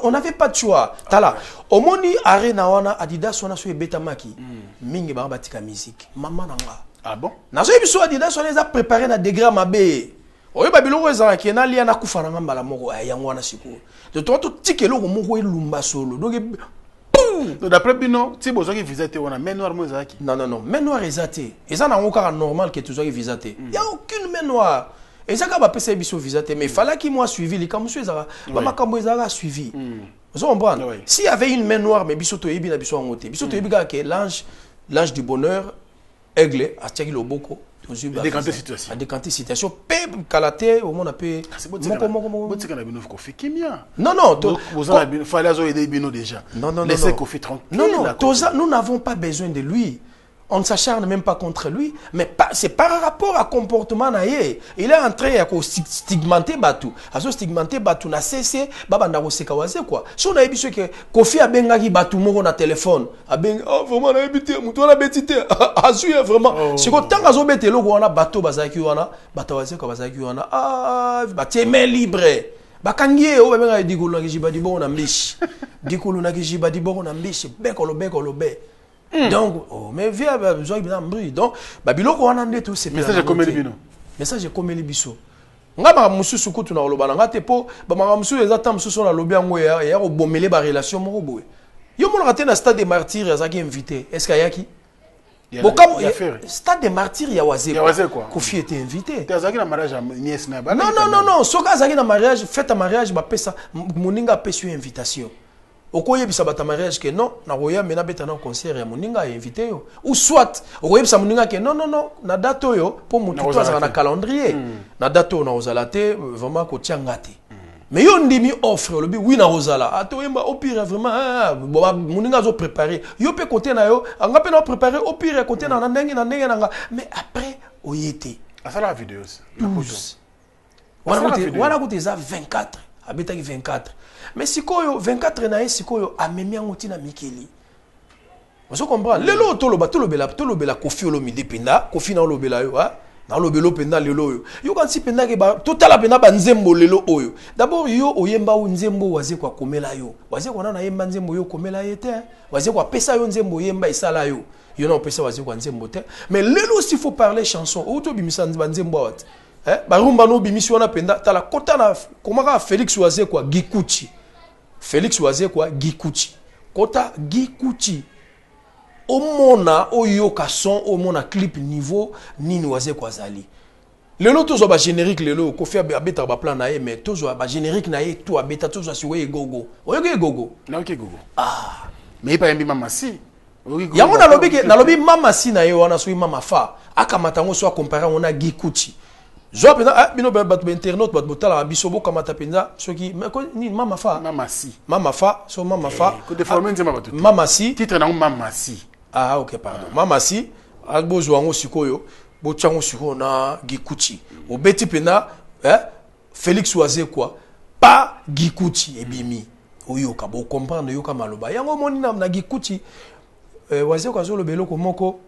On n'avait pas de choix. Tala. Au moni arena wana Adidas wana sur Betamaki. Mingi ba batika musique. Maman nanga. Ah bon? Nazo biso Adidas wana les a préparé na degré mabe. Oye babilongo ezala ki na lia na kufa na mbala moko yango wana siko. De toi tout tikelo moko elumba solo. Donc d'après Bino, si vous avez visité, on a main noire. Non, main noire visité. Et ça n'a aucun normal que tu aies visité. Il n'y a aucune main noire. Et ça, quand on a visité, mais il fallait qu'il m'a suivi. Les camouflés, il a suivi. Vous comprenez? S'il y avait une main noire, mais Bissoto Ebi n'a pas été. Bissoto Ebi est l'ange du bonheur, aigle, à Tchèque Loboko. À décanter situation. À décanter situation. Pep, Kalaté, au monde a pu. Non, il fallait aider Bino déjà. Non. Laissez Kofi tranquille. Non, nous n'avons pas besoin de lui. On ne s'acharne même pas contre lui, mais c'est par rapport à comportement naïe. Il est en train de stigmenter Batou. À ce stigmenter Batou n'a cessé, babanda sekawaze quoi. Si on a dit que Kofi a bengaki Batou moro na téléphone, a beng vraiment na ebité, muto na betité. Azu vraiment. C'est que tant que bete lo wana bateau bazaki wana, batawaze ko bazaki wana. Ah, batie main libre. Bakangie o benga dikulu na kijiba di bon na mbishi. Dikulu na kijiba di bon na mbishi. Bekolo be. Donc, mais via besoin de bruit. Donc, Babylone, on a tout ces messages comme les bino. Message comme les biso. Ngama musu sukutu na oloba nga te po ba musu ezata musu so na lobi yango ya ko bomele ba relation moko boye. Yo mo raté na stade des martyrs azaki invité. Est-ce qu'il y a qui? Stade des martyrs ya wazé quoi. Kofi était invité. Tu azaki na mariage à nièce na ba. Non, soka azaki na mariage, fête à mariage ba pesa moninga pesu invitation. Okoye bisa bata mariage que non na roya mena beta na concert ya moninga invité yo ou soit okoye bisa moninga que non na date yo pour mutu to za na calendrier na date na ozalate vraiment ko tiangate mais yo ndimi offre le bi oui na ozala atoyemba au pire vraiment moninga zo préparer yo pe côté na yo anga pe na préparer au pire côté na ndenge na mais après oyete asala vidéo la photo wana côté za 24 abetaki 24. Mais si koyo 24 na sikoyo amemi ngoti na Mikeli. Vous comprenez? Lelo tolobela Kofi olomide penda, Kofi na olobela yo ha. Na olobelo penda lelo yo. Yo quand si penda ke ba totala penda ba nzembo lelo oyo. D'abord yo oyemba o nzembo waze kwa komela yo. Waze kwa na yemba nzembo yo komela yete. Waze kwa pesa yo nzembo yemba isala yo. Yo na pesa waze kwa nzembo te. Mais lelo s'il faut parler chanson, auto bimisa nzembo wat. Barumba no bimisi wana penda tala kota na komaka Félix waze kwa Gikuchi. Félix waze kwa Gikuchi. Kota Gikuchi. Omona oyoka son omona clip niveau nini waze kwa zali. Lelo tozo ba générique lelo Kofi abeta ba plan na ye mais tozo ba générique na ye tout abeta tozo siwe gogo. Oyoke gogo. Na oke gogo. Ah. Mais pas yembi mama si. Yango na lobi mama si na ye wana so mama fa. Akamata ngo so comparer on a Gikuchi. Zo pena bino ba internaute ba botala bisobo kamata penza soki ni mama fa so mama fa ko déformer nzema ba tout mama si titre na mama si OK pardon mama si albozo wango sikoyo bo tchango siko na Gikuchi obeti pena Félix waze quoi pas Gikuchi ebimi oyoka bo comprendre yoka maloba yango moni na Gikuchi waze kwa zo lobelo ko moko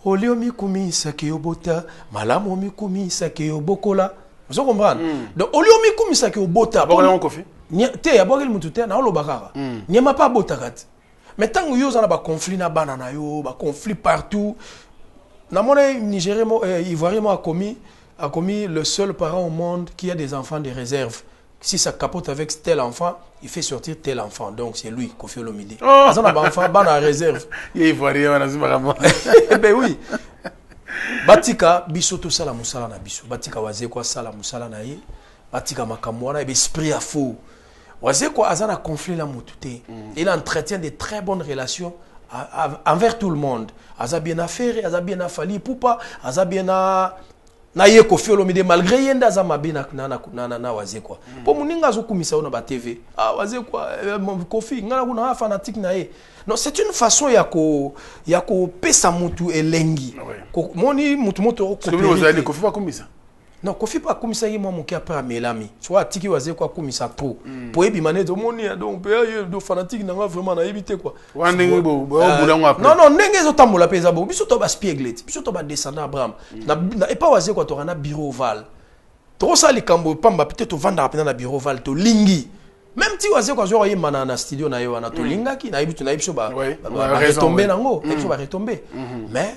Olio mikumisa ke yobota, malamu mikumisa ke yobokola. Vous comprenez? Donc olio mikumisa ke yobota. Abogela Kofi. Te abogela mutu te na olobakara. Nyema pas botakat. Mais tant que yo za na ba conflit na banana yo, ba conflit partout. Na mona Nigérien Ivoirien a commis le seul parent au monde qui a des enfants de réserve. Si ça capote avec tel enfant, il fait sortir tel enfant. Donc c'est lui, Kofi Olomide. Parce qu'on a un enfant, ban en réserve. Il faut rien, on a dit vraiment. Ben oui. Batika, bisoto sala musala na biso. Batika waze kwa sala musala na ye. Batika makamwana, et esprit à faux. Waze kwa azana conflit la mutute. Il entretient de très bonnes relations envers tout le monde. Aza bien affaire, aza bien afali, poupa, aza bien a... na ye Kofi Olomide malgré yenda za mabina na waze kwa po muninga zo kumisa ona ba TV waze kwa Kofi ngana kuna fanatique na ye non c'est une façon ya ko pesa mutu elengi moni mutu moto ko Kofi ba kumisa Non, Kofi pas comme ça, moi mon cœur après Melami. Tu vois, Tiki Wazé quoi comme ça trop. Pour ébimaner de mon nez, donc de fanatique n'a vraiment na éviter quoi. Non non, n'engage autant mon la pesa bo. Biso to ba spieglet, biso to ba descendre Abraham. Na et pas Wazé quoi, tu auras na bureau val. Trop ça les cambo pamba peut-être vendre rapidement na bureau val to lingi. Même ti Wazé quoi, je aurais mana na studio na yo na to linga ki na ibitu na ibiso ba retomber nango, ibiso ba retomber. Mais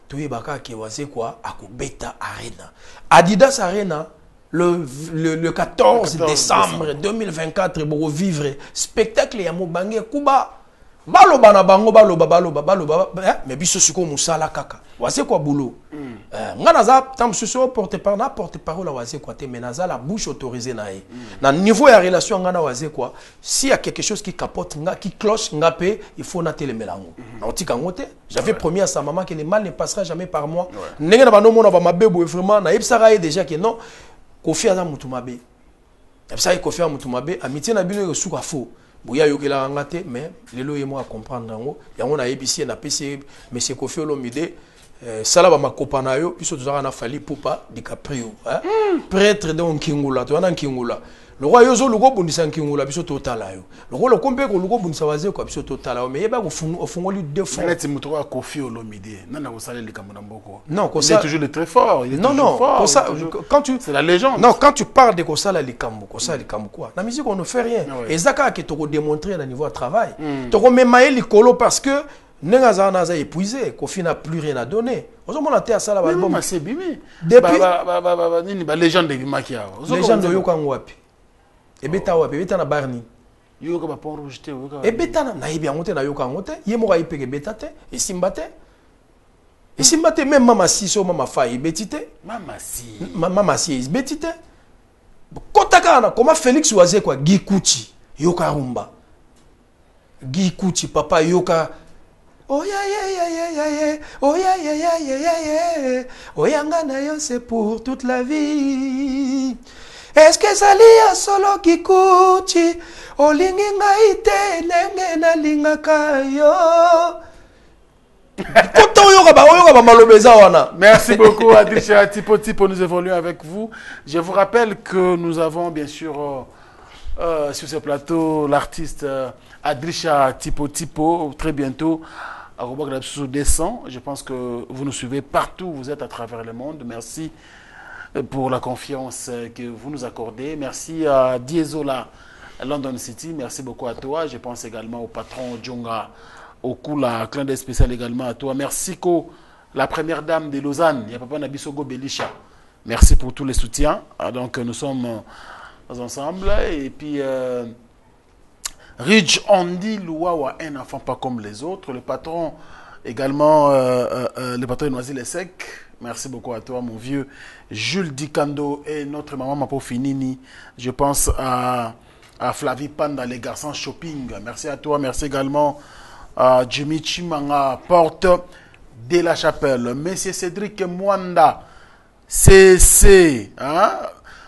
tu es baka qui Wazé quoi à Beta Arena. Adidas Arena le 14 décembre 2024 pour vivre spectacle ya Mobange Kuba. Baloba na bango baloba mais biso suko musala kaka. Wazé quoi boulot. Ngana za tam suso porte-parole à Wazé quoi te menaza la bouche autorisée na e. Na niveau ya relation ngana Wazé quoi, s'il y a quelque chose qui capote nga qui cloche nga pe, il faut na telemelango. Na otika ngote, j'avais promis à sa maman que le mal ne passera jamais par moi. Ndenge na bano mona ba mabebo vraiment na ebsara déjà que non Kofi aza mutu mabe. Ebsara Kofi aza mutu mabe, amitié na bino suka faux. Bouya yokela ngate mais lelo yemo a comprendre ngo yango na ebisi na PC monsieur Kofi Olomide sala ba makopa na yo biso tozaka na Fally Ipupa DiCaprio hein prêtre de Nkingula to na Nkingula le roi yozo lugo bundisa Nkingula biso totala yo le roi le kombe ko lugo bundisa Wazé ko biso totala mais yeba ko fungoli deux fois net muto wa Kofi Olomide nana ko sala le kamona mboko non il est toujours le très fort il est toujours fort ça, quand tu c'est la légende non quand tu parles de Kosala Likambo quoi la musique on ne fait rien et zaka qui te démontrer à niveau de travail to même maïli colo parce que Nengaza naza épuisé, Kofi n'a plus rien à donner. Aujourd'hui, on a été à ça là-bas. Mais c'est bimé. Depuis. Légende de Bimakia. Légende de Yokan Wapi. Et beta Wapi, beta na Barni. Yoka ba pont rouge te. Et beta na ibi angote na Yokan angote. Yemora ipeke beta te. Et simbate. Et simbate même mama si so mama faille betite. Mama si betite. Kotaka na comment Félix Wazé quoi Gikuchi Yoka rumba. Gikuchi papa Yoka. Oh ya oh ya oh ya c'est pour toute la vie. Est-ce que ça lia solo Kikuchi olingi ngaite nenge na linga kayo. Merci beaucoup Adrisha Tipo, nous évoluons avec vous. Je vous rappelle que nous avons bien sûr sur ce plateau l'artiste Adrisha Tipo très bientôt. Descend. Je pense que vous nous suivez partout, vous êtes à travers le monde. Merci pour la confiance que vous nous accordez. Merci à Diesola, London City. Merci beaucoup à toi. Je pense également au patron Djonga, au Kula, clin d'œil spécial également à toi. Merci la première dame de Lausanne, Papa Nabisogo Belisha. Merci pour tous les soutiens. Donc nous sommes ensemble. Et puis... Ridge Andy Louawa, un enfant pas comme les autres. Le patron également, le patron de Noisy-le-Sec. Merci beaucoup à toi, mon vieux Jules Dikando et notre maman Mapo Finini. Je pense à Flavie Panda, les garçons shopping. Merci à toi. Merci également à Jimmy Chimanga, porte de la Chapelle. Monsieur Cédric Mwanda, CC. Hein?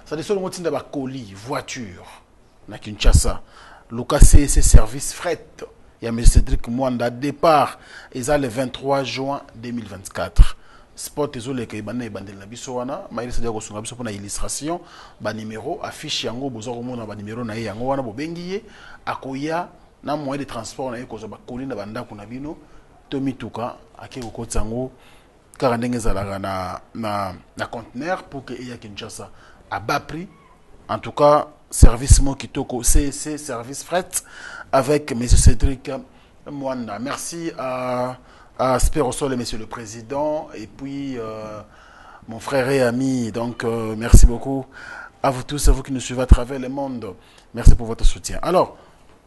Ça dit seulement que colis, voiture. Na Kinshasa. Lucas CC Service Fret. Il y a M. Cédric Mwanda. Départ, ils ont le 23 juin 2024. Sport, ils ont les Kaibane et Bandel Nabisoana. Maïlis Diago Sungabiso pour la illustration. Ba numéro, affiche Yango, Bozo Romona, ba numéro na Yango, Wana Bobengiye. Akoya, na moyen de transport, na Yoko Zoba Kolina Banda Kunabino. Tomi Tuka, Ake Okotsango, Karandenge Zalaga na conteneur pour que Eya Kinshasa à bas prix. En tout cas, service Mokitoko, CC Service Fret avec M. Cédric Mwanda. Merci à Spérosol et M. le Président et puis mon frère et ami. Donc, merci beaucoup à vous tous, à vous qui nous suivez à travers le monde. Merci pour votre soutien. Alors,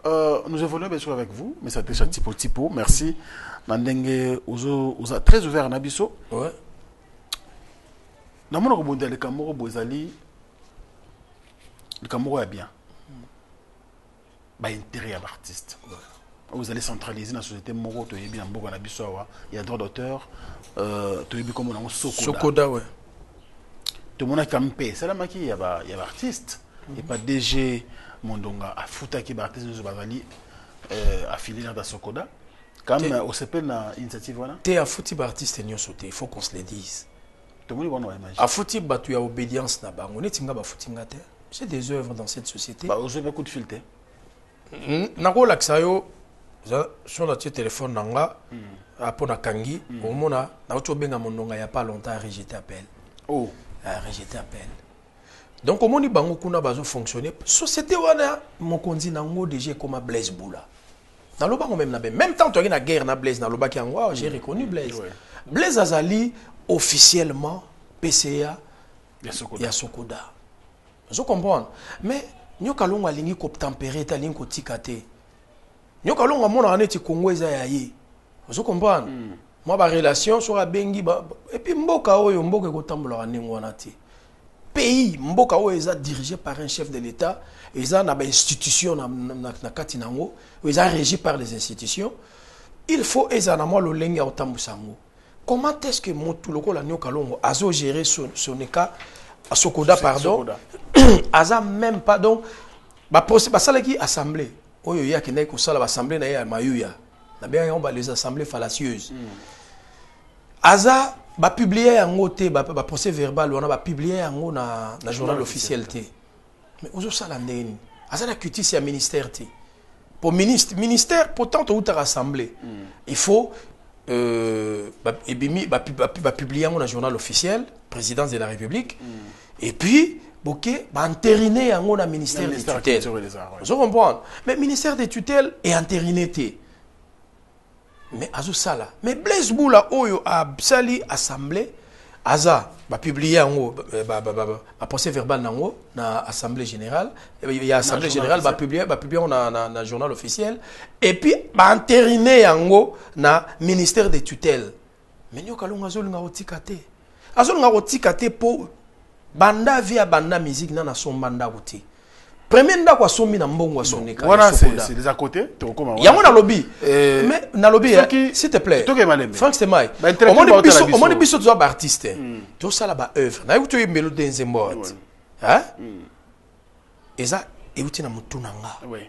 nous évoluons bien sûr avec vous, mais ça déjà Tipo. Merci. Nandenge, vous très ouvert à Nabiso. Ouais. Dans mon rebondé, le Camoro Bozali. Le Cameroun est bien. Intérêt à l'artiste. Vous allez centraliser dans la société Moro, il y a droit d'auteur, comme on a Sokoda, ouais. Tout le monde a quand même payé. C'est là qu'il y a l'artiste. Il n'y a pas DG Mondonga à Fouta qui est artiste de affilié dans Sokoda. Quand même, on s'appelle une initiative. Tu es à Fouti artiste, il faut qu'on se le dise. Afuti batu ya obédience na bango netinga bafuti ngate. J'ai des œuvres dans cette société. Bah aujourd'hui coup de filter. Nako laksayo sur notre téléphone nanga apona kangi omona na oto benga mononga ya pas longtemps rejeté appel. Oh, rejeté appel. Donc omoni bango kuna bazo fonctionner société wana mokonzi nango déjà comme Blaise Boula. Dans le bango même temps tu as une guerre na Blaise na lobaki yango j'ai reconnu Blaise. Blaise Azali officiellement PCA ya Sokoda. Je comprends. Mais nyoka longa lingi ko tempérer ta lingi ko tikate. Nyoka longa mona aneti Congo eza yayi. Je comprends. Moi ba relation sur a bengi ba et puis mboka oyo mboka ko tambola ningo wana ti. Pays mboka oyo eza dirigé par un chef de l'État, eza na ba institution na kati nango, eza régi par les institutions. Il faut eza na mo lo lengi ya otambusango. Comment est-ce que Motu Lokola Nyoka Longo a géré son cas à Sokoda, pardon, Aza même pas donc, ça qui assemblée, oh ya qui n'est que ça l'assemblée na ya Mayuya, na bien on va les assemblées fallacieuses. Aza ba publier en côté, ba procès verbal, on a ba publier en na journal officiel té. Mais ozo ça la ndeni, Aza la cutie c'est un ministère té. Pour ministère pourtant tout à rassembler. Il faut publier un journal officiel, présidence de la République, et puis, entériner un ministère de tutelle. Je comprends. Mais ministère de tutelle est entériné. Mais Azusala. Mais Blaise Boula, Oyo, a Sali Assemblée, Aza, publier un procès verbal dans l'Assemblée générale. Il y a l'Assemblée générale, publier dans le journal officiel. Et puis, entériner dans le ministère des tutelles. Mais nous avons dit que pour banda via banda musique na son banda outi. Premier nda kwa sombi na mbongo wa soneka. Voilà, c'est des à côté. Il y a un lobby. Mais na lobby, s'il te plaît. Franck Stemai. On m'a dit biso tu artiste. Tout ça là bas œuvre. Na eu tu es mélodie nzembot. Hein? Et ça et outi na mutunanga. Oui.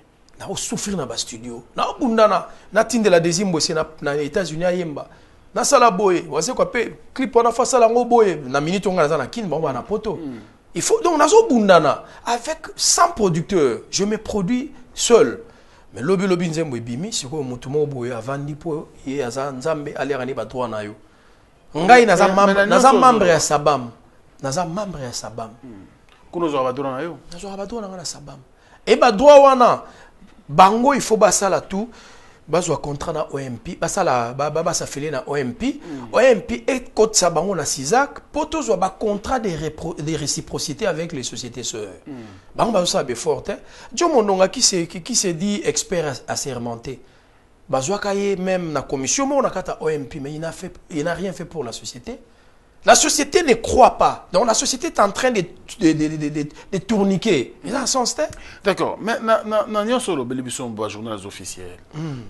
Na o souffrir na ba studio. Na o bundana na tinde la deuxième bossé na États-Unis à Yemba. Na sala boye, voici quoi clip on a fait ça lango boye na minute on a na kin bon na poto. Il faut donc nazo bundana avec 100 producteurs, je me produis seul. Mais lobby nzembo bimi siko mutu mo boye avandi po ye aza nzambe ali rani ba droit na yo. Ngai naza membre ya Sabam. Naza membre ya Sabam. Kuno zo ba droit na yo. Nazo ba droit na Sabam. Et ba droit wana bango il faut basala tout. Bazwa contrat na OMP, basala basa fele na OMP, OMP et côte sabango na Sisak, poto zwa ba contrat de réciprocité avec les sociétés sœurs. Bango bazwa be forte. Jo mononga qui se dit expert assermenté. Bazwa kaye même na commission mo na kata OMP mais il n'a rien fait pour la société. La société ne croit pas. Donc la société est en train de tourniquer. Il a un sens. D'accord. Mais nous sommes le journal officiel.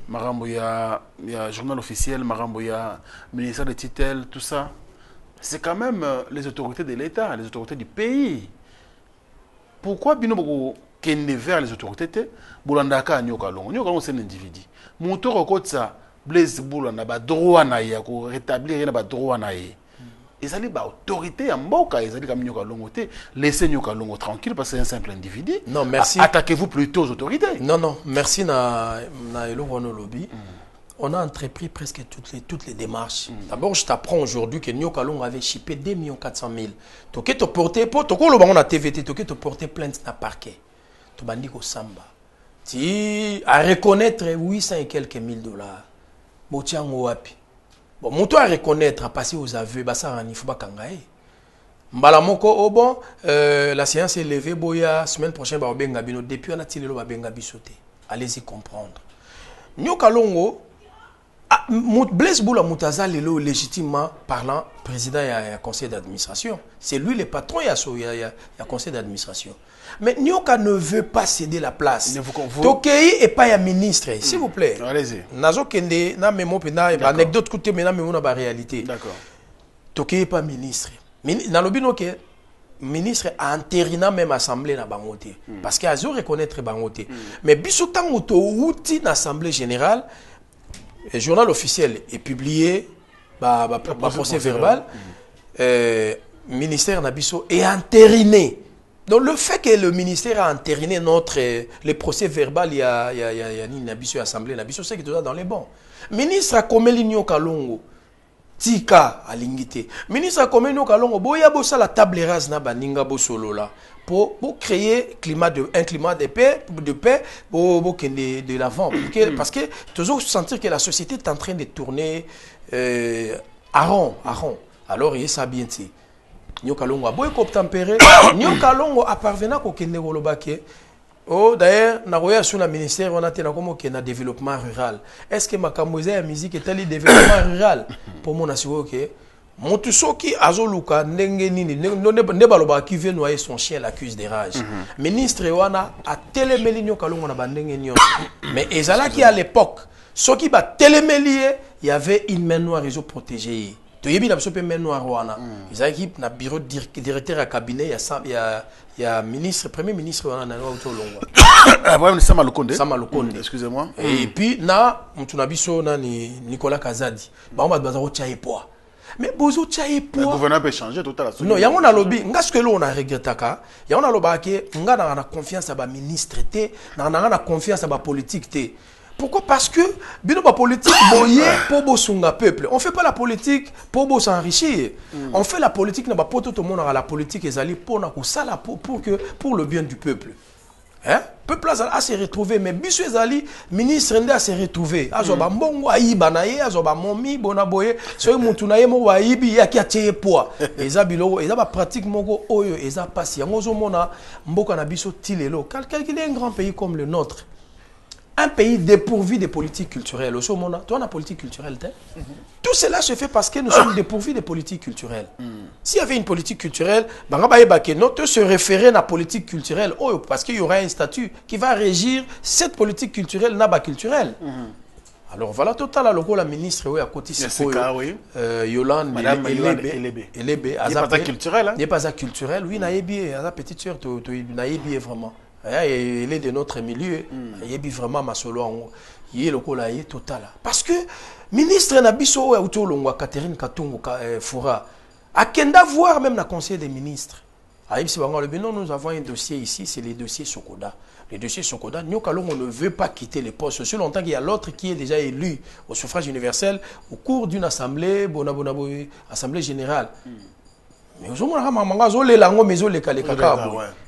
Marambo ya journal officiel, Marambo ya ministère de tutelle, tout ça. C'est quand même les autorités de l'État, les autorités du pays. Pourquoi bino kende vers les autorités? Boulandaka nyoka longo. Nyoka longo c'est un individu. Monto rekotsa Blaise Boula na ba droit na ya ko rétablir na ba droit na ya. Ils allaient ba autorité en mboka, ils allaient comme nyoka longo te, laissez nyoka longo tranquille parce que c'est un simple individu. Non, merci. Attaquez-vous plutôt aux autorités. Non, merci na elo wono lobby. On a entrepris presque toutes les démarches. D'abord, je t'apprends aujourd'hui que Nyoka Longo avait chippé 2 400 000. Toké te porter pour toko lo bango na TVT, toké te porter plainte na parquet. To bandi ko samba. Ti à reconnaître 800 et quelques $1000. Botiango wapi. Bon, mon toi à reconnaître, à passer aux aveux, bah ça il faut pas kangaye. Mbalamoko oh bon, la séance est levée, boya semaine prochaine ba benga bino depuis on a tiré le ba benga bisoté. Allez-y comprendre. Nyoka Longo Blaise Boula Moutaza lelo légitimement parlant président et conseil d'administration. C'est lui le patron et il conseil d'administration. Mais Nyoka ne veut pas céder la place. Tokei et pas un ministre, s'il vous plaît. Allez-y. Nazo kende na memo pena anecdote côté mais na memo na ba réalité. D'accord. Tokei est pas ministre. Na lobino ke ministre a entériné même assemblée na bangote parce qu'il a zo reconnaître bangote. Mais biso tango to outi na assemblée générale. Le journal officiel est publié, procès verbal. ministère Nabiso est entériné. Donc le fait que le ministère a entériné les procès verbaux, il y a Nabiso Assemblée, Nabiso, c'est que tout ça dans les bons. Ministre a commis l'Union Kalongo, Tika à l'ingité. Ministre a commis l'Union Kalongo, boya bossa la table rase na baninga bosolo là pour créer un climat de paix pour de l'avant. Parce que toujours sentir que la société est en train de tourner à rond. Alors il y a ça bien dit. Nyokalongo a beau tempéré, Nyokalongo a parvenu à kokende golobake. Oh d'ailleurs, nagoya sur le ministère on a tenu comme que na développement rural. Est-ce que makamboze ya musique est le développement rural pour mon assurer que Montu soki azoluka ndenge nini ne baloba qui vient noyer son chien l'accuse de rage. Ministre wana a télémeli Nyokalongo na bandenge nyo. Mais ezala qui à l'époque, soki ba télémeli il y avait une main noire réseau protégé. Il y a un bureau directeur à cabinet, il y a ministre, premier ministre. Excusez-moi. Et puis, Nicolas Kazadi. Mais bozo tchaye po. Le gouvernement peut changer total. Non, yango na lobby, nga ce que l'on a regretté ka, yango na loba ke nga na confiance à ba ministre té, na confiance à ba politique té. Pourquoi? Parce que bino ba politique boye pour bosunga peuple. On fait pas la politique pour bo s'enrichir. On fait la politique na ba poto tout le monde a la politique ezali pour na ko sala pour le bien du peuple. Hein? Peuple a se retrouvé, mais biso ezali ministre ndé a se retrouvé. Azoba mbongo ayiba na ye, azoba momi bonaboye, so mutu na ye mo wayibi ya ki atie poa. Eza biloko, eza ba pratique moko oyo eza pasi. Yango zo mona mboka na biso tilelo. Calculer un grand pays comme le nôtre. Un pays dépourvu de politique culturelle. Au monde, toi, on a politique culturelle. Tout cela se fait parce que nous sommes dépourvus de politique culturelle. S'il y avait une politique culturelle, notre se référer à la politique culturelle parce qu'il y aura un statut qui va régir cette politique culturelle, naba culturelle. Alors voilà, total, la ministre, oui, à côté de Yolande, Madame Elebe. Il n'est pas culturel. Il n'est pas culturel, oui, il a petite sœur, il est vraiment. Il est de notre milieu. Il est vraiment ma solo. Il est le total. Parce que ministre Nabiso ou Catherine Katungo Foura a kenda voir même la conseil des ministres. Nous avons un dossier ici, c'est les dossiers Sokoda. Les dossiers Sokoda, Nyokalongo ne veut pas quitter les postes. Aussi longtemps qu'il y a l'autre qui est déjà élu au suffrage universel au cours d'une assemblée, assemblée générale. Mais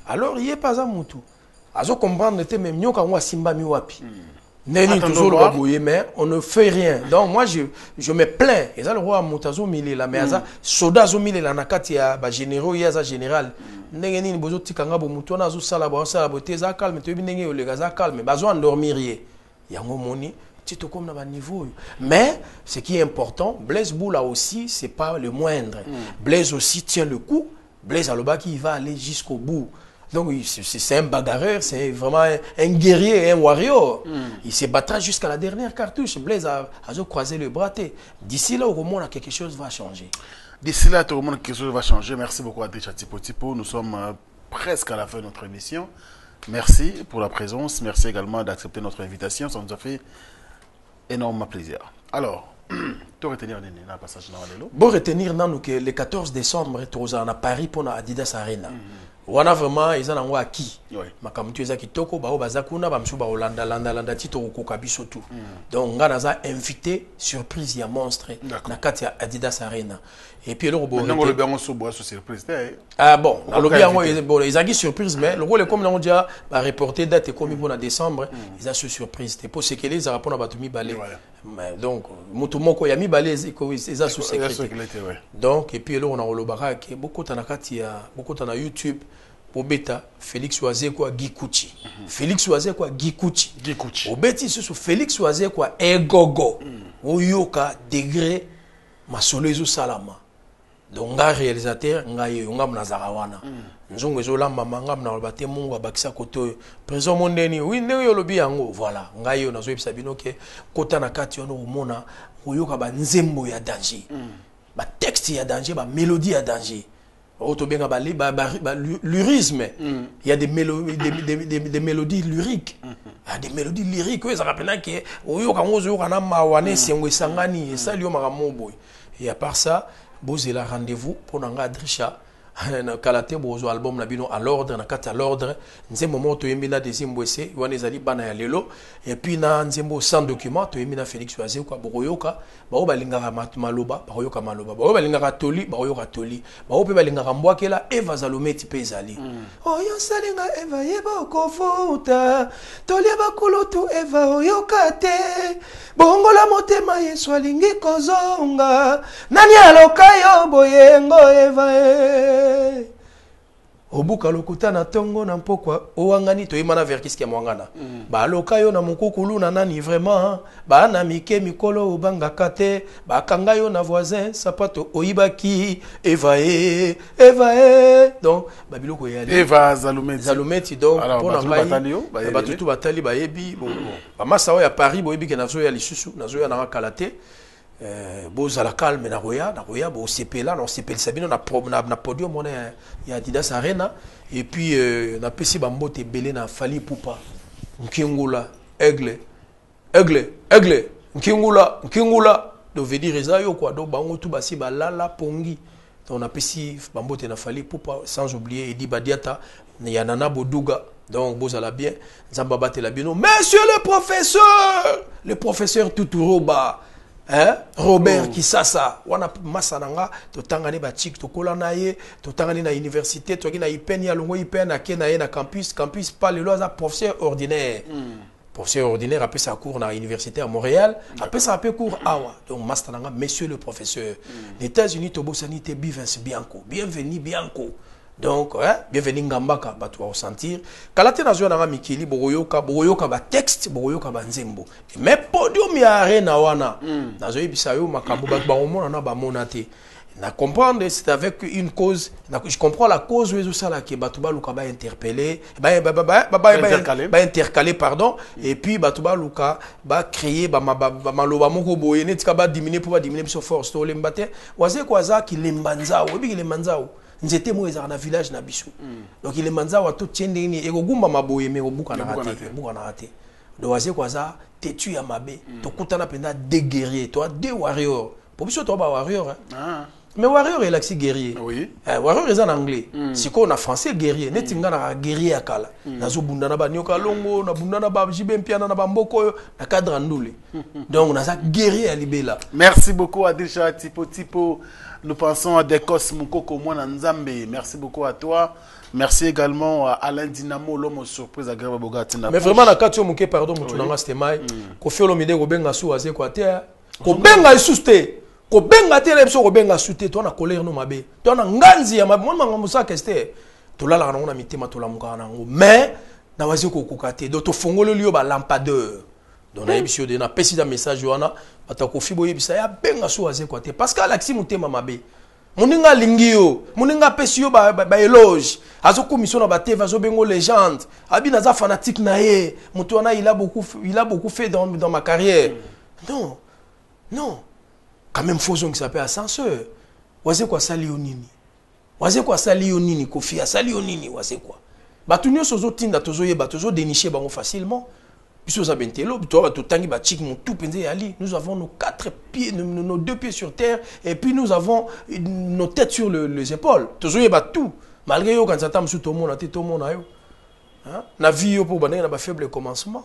alors il n'y a pas un moutou. Azo comprendre que même nyoka ngwa simba mi wapi. Neni toujours le babouye mais on ne fait rien. Donc moi je me plains. Et ça le roi Moutazo mili la mais ça soda zo mili la nakati ya ba généraux ya za général. Ndenge nini bozo tikanga bo mutu na zo sala bo te za calme te ndenge yo le gaza calme bazo endormir ye. Yango moni tito comme na ba niveau. Mais ce qui est important, Blaise Boula aussi c'est pas le moindre. Blaise aussi tient le coup. Blaise Aloba qui va aller jusqu'au bout. Donc c'est un bagarreur, c'est vraiment un guerrier, un warrior. Il se battra jusqu'à la dernière cartouche. Blaise a croisé le bras. D'ici là, au moins, quelque chose va changer. D'ici là, tout le monde, quelque chose va changer. Merci beaucoup à Adrien Tipo. Nous sommes presque à la fin de notre émission. Merci pour la présence. Merci également d'accepter notre invitation. Ça nous a fait énormément plaisir. Alors, tu retenir le passage dans le Bon, retenir que le 14 décembre, tu es à Paris pour Adidas Arena. On a vraiment ils ont acquis makamutu eza kitoko ba bazakuna ba msuba landa tito kokabiso tout donc nga naza invité surprise ya monstre na kati ya Adidas Arena et puis le robot non le bien so bois surprise ah bon le bien bon ils ont surprise mais le rôle comme on déjà ba reporter date comme pour décembre ils ont ce surprise c'est pour ce que les rapports na batumi balé donc mutu moko ya mi balé ils ont sous sécurité donc et puis là on a le barak beaucoup na kati ya beaucoup na YouTube Obeta Félix Oazé quoi Gikuchi. Félix Oazé quoi Gikuchi. Obeti sur Félix Oazé quoi Egogo. Oyoka degré masolezo salama. Donc nga réalisateur nga yonga mnazarawana. Nzongo zola mama nga mna bate mungu bakisa koto président mondeni oui ndenge yo lobi yango voilà nga yo nazo ebisa bino ke kota na kati ono omona oyoka ba nzembo ya danger. Ba texte ya danger ba mélodie ya danger. Lyrisme. Il y a des mélodies lyriques. Il y a des mélodies lyriques. Et à part ça, bozela rendez-vous pour nanga Adrisha na kalate bozo album na bino à l'ordre na kata à l'ordre nzembo moto yembina deuxième boissé wana ezali bana ya lelo et puis na nzembo sans document to yembina Félix Oazé kwa boyoka bao balingaka maloba bayoka maloba bao balingaka toli bayoka toli bao pe balingaka mbwakela Eva Zalometi pe ezali oyo salinga Eva yeba kofuta toli bakulutu Eva oyoka te bongola motema Yesu alingi kozonga nani alokayo boyengo Eva obuka lokuta na tongo na mpokwa owangani toyimana verkiski ya mwangana ba loka yo na mukukulu na nani vraiment ba na mike mikolo obanga kate ba kanga yo na voisin sapato oyibaki Eva donc babiloko yali Eva Zalometi donc pour na batutu batali ba yebi bon ba masa ya Paris boyebi ke nazo ya lisusu nazo ya na kalate boza la calme na roya bo sepela na sepela sabino na podium on ya Adidas Arena et puis na pesi bambote belé na Fali Poupa Nkingula aigle Nkingula do veut dire ça yo quoi do bango tout basi balala pongi donc na pesi bambote na Fali Poupa sans oublier Edi Badiata ya Nana Boduga donc boza la bien Nzamba batela bino monsieur le professeur Tuturoba Robert Kisasa wana masananga to tangani ba chik to kolana ye to tangani na université to ki na ipeni ya longo ipeni na kena ye na campus pas le loza professeur ordinaire professeur ordinaire après sa cours na université à Montréal après ça après cours awa donc masananga monsieur le professeur les États-Unis to bosani te bienvenue Bianco donc bienvenue ngambaka bato wa sentir kalate na zo na mikili boyoka ba texte boyoka ba nzembo mais podium ya arena wana na zo yibisa yo makambo bato ba omona na ba monate na comprendre c'est avec une cause je comprends la cause où ça là que bato ba luka ba interpeller ba intercaler pardon et puis bato ba luka ba créer ba maloba moko boye netika ba diminuer pour ba diminuer biso force to lembate waze kwaza ki lembanzao obi ki lembanzao nzete mo ezara na village na biso donc il est manza wa to tiende ni ekogumba maboye me obuka na raté do waze kwaza tetu ya mabe to kutana penda deux guerriers toi deux warriors pour biso to ba warrior mais warrior est l'axi guerrier oui warrior est en anglais si ko na français guerrier netinga na guerrier akala nazo bunda na ba nyoka longo na bunda na ba jibe mpiana na ba mboko na cadre ndule donc na za guerrier à libela. Merci beaucoup Adrisha Tipo. Nous pensons à Dekos Mukoko Mwana Nzambe. Merci beaucoup à toi. Merci également à Alain Dinamo, l'homme aux surprises à Greba Bogatina. Mais vraiment, la Katio Mouké, pardon, Moutounanga Stemai, Kofi Olomide, Robenga Sou, Azé Kwater, Kobenga Souste, Kobenga Telepso, Robenga Souste, toi, on a colère, non, Mabé, toi, on a Nganzi, moi, Moussa, Kesté, tout là, on a mis Tematola Moukanango, mais, Nawazi Kokokate, d'autres Fongolo Lio, Lampadeur. Donc, on a eu un petit message, Kofi Boye bisa ya benga so aze kwate parce que Alexis Mutema mabe muninga lingio muninga pesio ba éloge azo commission na ba TV azo bengo légende abi naza fanatique na ye mutu wana il a beaucoup fait dans ma carrière non quand même Fozon qui s'appelle ascenseur waze kwa sali onini Kofi asali onini waze kwa batunyo sozo tinda tozo yeba tozo dénicher bango facilement. Nous avons nos quatre pieds, nos deux pieds sur terre, et puis nous avons nos têtes sur les épaules. Tout. Malgré que quand ça tombe sur tout le monde, na vie pour baner na faible commencement.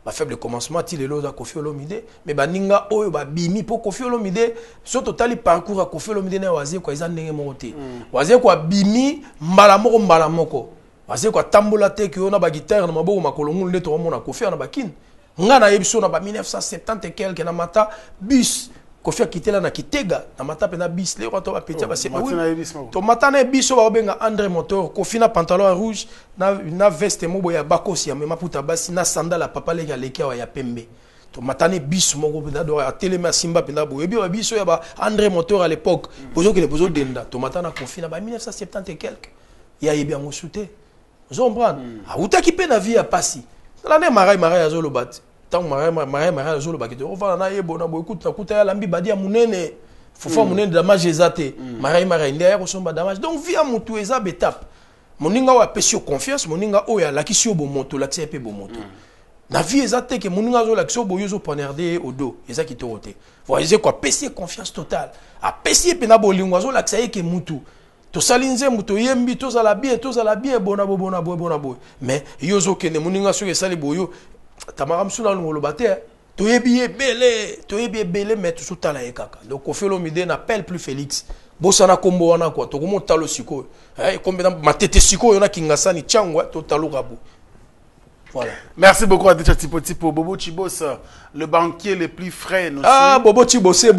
Ba faible commencement, il est là Kofi Olomide, mais baninga oyo ba bimi pour Kofi Olomide, so total parcours à Kofi Olomide na wazi kwa izandenge mote. Wazi kwa bimi mbala moko. Parce que tambola te que on a ba guitare na maboko makolongo le to mona Kofi na bakin nga na yebiso na ba 1970 et quelque na mata bus Kofi a quitté là na Kitega na mata pena bus le to ba petit ba c'est to mata na biso ba benga André Motor Kofi na pantalon rouge na veste mobo ya bakosi ya mema puta basi na sandala papa le ya ya pembe to matane biso moko pena do a télé Simba pena bo ebi ba biso ya ba André Motor à l'époque pozo que les pozo denda to mata na Kofi na ba 1970 et quelque ya yebi en souté Zombran, outaki pe na vie a passi. La ne marai azolo bat. Tant marai azolo bakite. On va na yebo na bo écoute na kuta ya lambi badi ya munene. Fofa munene damage ezate. Marai ndiya ko somba damage. Donc via mutu eza betap. Moninga wa pesio confiance, moninga oya la kisio bo moto, la tsepe bo moto. Na vie ezate que moninga zo l'action boyo zo poignarder au dos. Eza qui te roté. Voyez quoi, pesi confiance totale. A pesi pena bolingo zo l'action que mutu. To salinze mutu yembi to za la bien bona bo. Mais yo zo kene moninga so ke sali boyo. Tamara msuna ngolo bate. To yebi belé mais tout ça la ekaka. Donc Koffi Olomide n'appelle plus Félix. Bosana kombo wana quoi. To komo talo siko. Combien matete siko yona kingasani changwa to talo rabo. Voilà. Merci beaucoup à Decha Tipoti pour Bobo Chibos, le banquier le plus frais. Bobo Chibosé.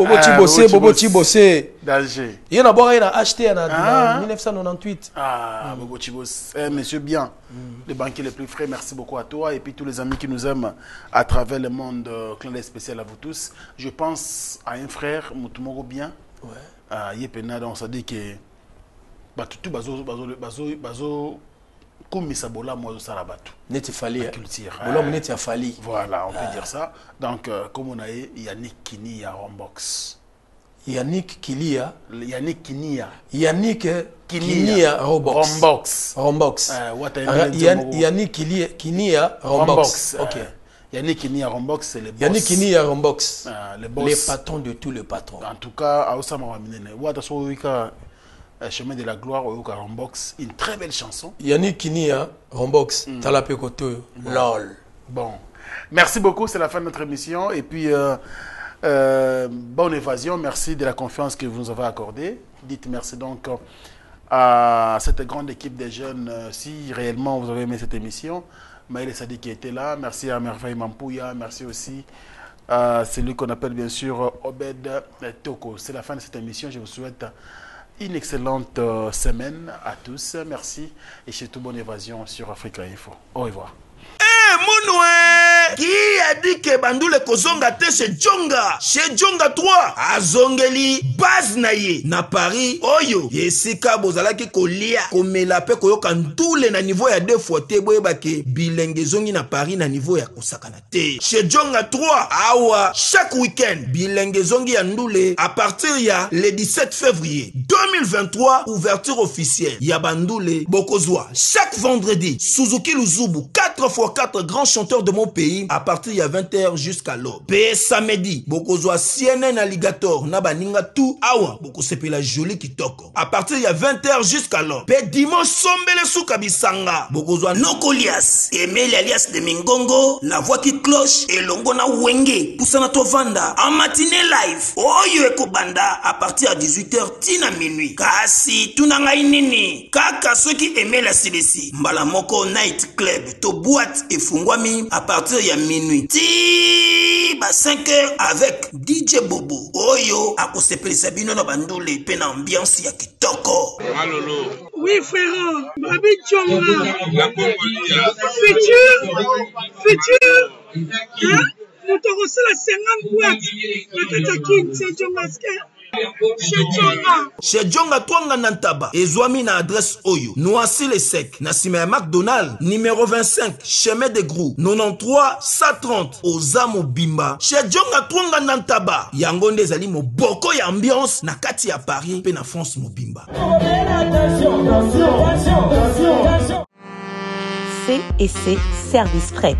D'Alger. Il y en a acheté en 1998. Bobo Chibos, monsieur bien, le banquier le plus frais. Merci beaucoup à toi et puis tous les amis qui nous aiment à travers le monde. Clin d'œil spécial à vous tous. Je pense à un frère, Moutoumoro bien. Ouais. Yepena, on s'est dit que tout bazo comme Misabola, moi, ça rabat tout. Neti fali. Voilà, on peut dire ça. Donc, comme on a eu Yannick Kinia Rombox. Yannick Kinia Rombox. Yannick Kinia Rombox. Ok. Yannick Kinia Rombox, c'est le boss. Yannick Kinia Rombox. Le boss. Les patrons de tous les patrons. En tout cas, à Osama Waminene. Chemin de la gloire au Rombox, une très belle chanson. Yannick Kinia Rombox, Talape Koto, lol. Bon, merci beaucoup, c'est la fin de notre émission et puis bonne évasion, merci de la confiance que vous nous avez accordée. Dites merci donc à cette grande équipe de jeunes si réellement vous avez aimé cette émission. Maël Sadi qui était là, merci à Merveille Mampouya, merci aussi à celui qu'on appelle bien sûr Obed Toko. C'est la fin de cette émission, je vous souhaite une excellente semaine à tous. Merci et surtout bonne évasion sur Africa Info. Au revoir. Qui a dit que Bandoule Kozonga te chez Djonga 3 azongeli base naye na Paris oyo yesika bozalaki kolia komela pe koyoka ndule na niveau ya 2 fois te boyeba ke bilenge zongi na Paris na niveau ya kosakana te chez Djonga 3 awa chaque week-end bilenge zongi ya ndule à partir ya le 17 février 2023 ouverture officielle ya Bandoule Bokozwa chaque vendredi Suzuki Luzubu 4x4 grands chanteurs de mon pays à partir de 20h jusqu'à l'aube. Pe samedi, Bokozwa CNN Alligator na baninga tout awa Bokosepela la jolie kitoko. À partir de 20h jusqu'à l'aube. Pe dimanche sombele souka bisanga. Bokozwa Nokolias, Emeli alias de Mingongo, la voix qui cloche et Longona Wenge, Poussana Tovanda en matinée live. Oyo ekobanda à partir de 18h tina minuit. Kasi tunanga inini. Kaka ceux qui aimaient la CBC. Mbalamoko Night Club, to boîte et fungwami à partir de minuit. Ti ba 5h avec DJ Bobo. Oyo akosepeli sabino na bandule pe na ambiance ya kitoko. Malolo. Oui frère, Babi Djonga. La Congolia. Futur. Hein? Nous te reçons la 50 boîtes. La Katakin, c'est Djonga. Chez Djonga Twanga Nantaba ezwami na adresse oyo Noisy le Sec na sima ya McDonald numéro 25 chemin de Grou 93 130 Ozamo Bimba chez Djonga Twanga Nantaba yango nde ezali moboko ya ambiance na kati ya Paris pe na France Mobimba. C&C Service Fret.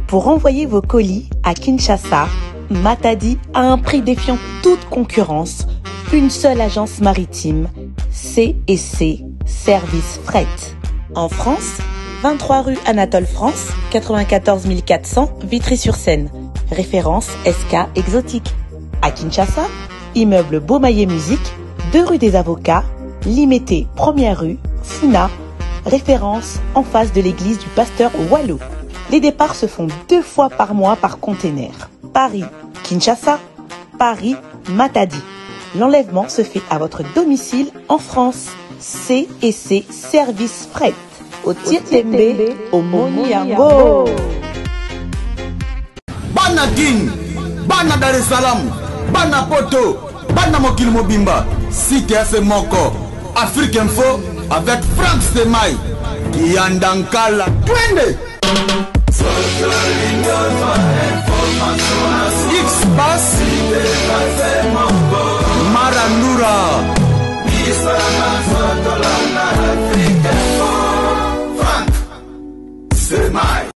Pour envoyer vos colis à Kinshasa, Matadi a un prix défiant toute concurrence. Une seule agence maritime, C&C Service Fret. En France, 23 rue Anatole France, 94 400 Vitry-sur-Seine. Référence SK Exotique. À Kinshasa, immeuble Beaumaillé Musique, 2 rue des Avocats, Limité, 1er rue, Funa. Référence en face de l'église du pasteur Wallo. Les départs se font 2 fois par mois par container. Paris, Kinshasa, Paris, Matadi. L'enlèvement se fait à votre domicile en France. C&C Service Fret. Au Tietembe, au Moniango. Bana King, Bana Dar es Salaam, Bana Poto, Bana Mokil Mobimba, CTF Moko, Afrique Info avec Frank Stemai, Kiandankala, Twende. X-Bass, Marandura, Frank Stemai.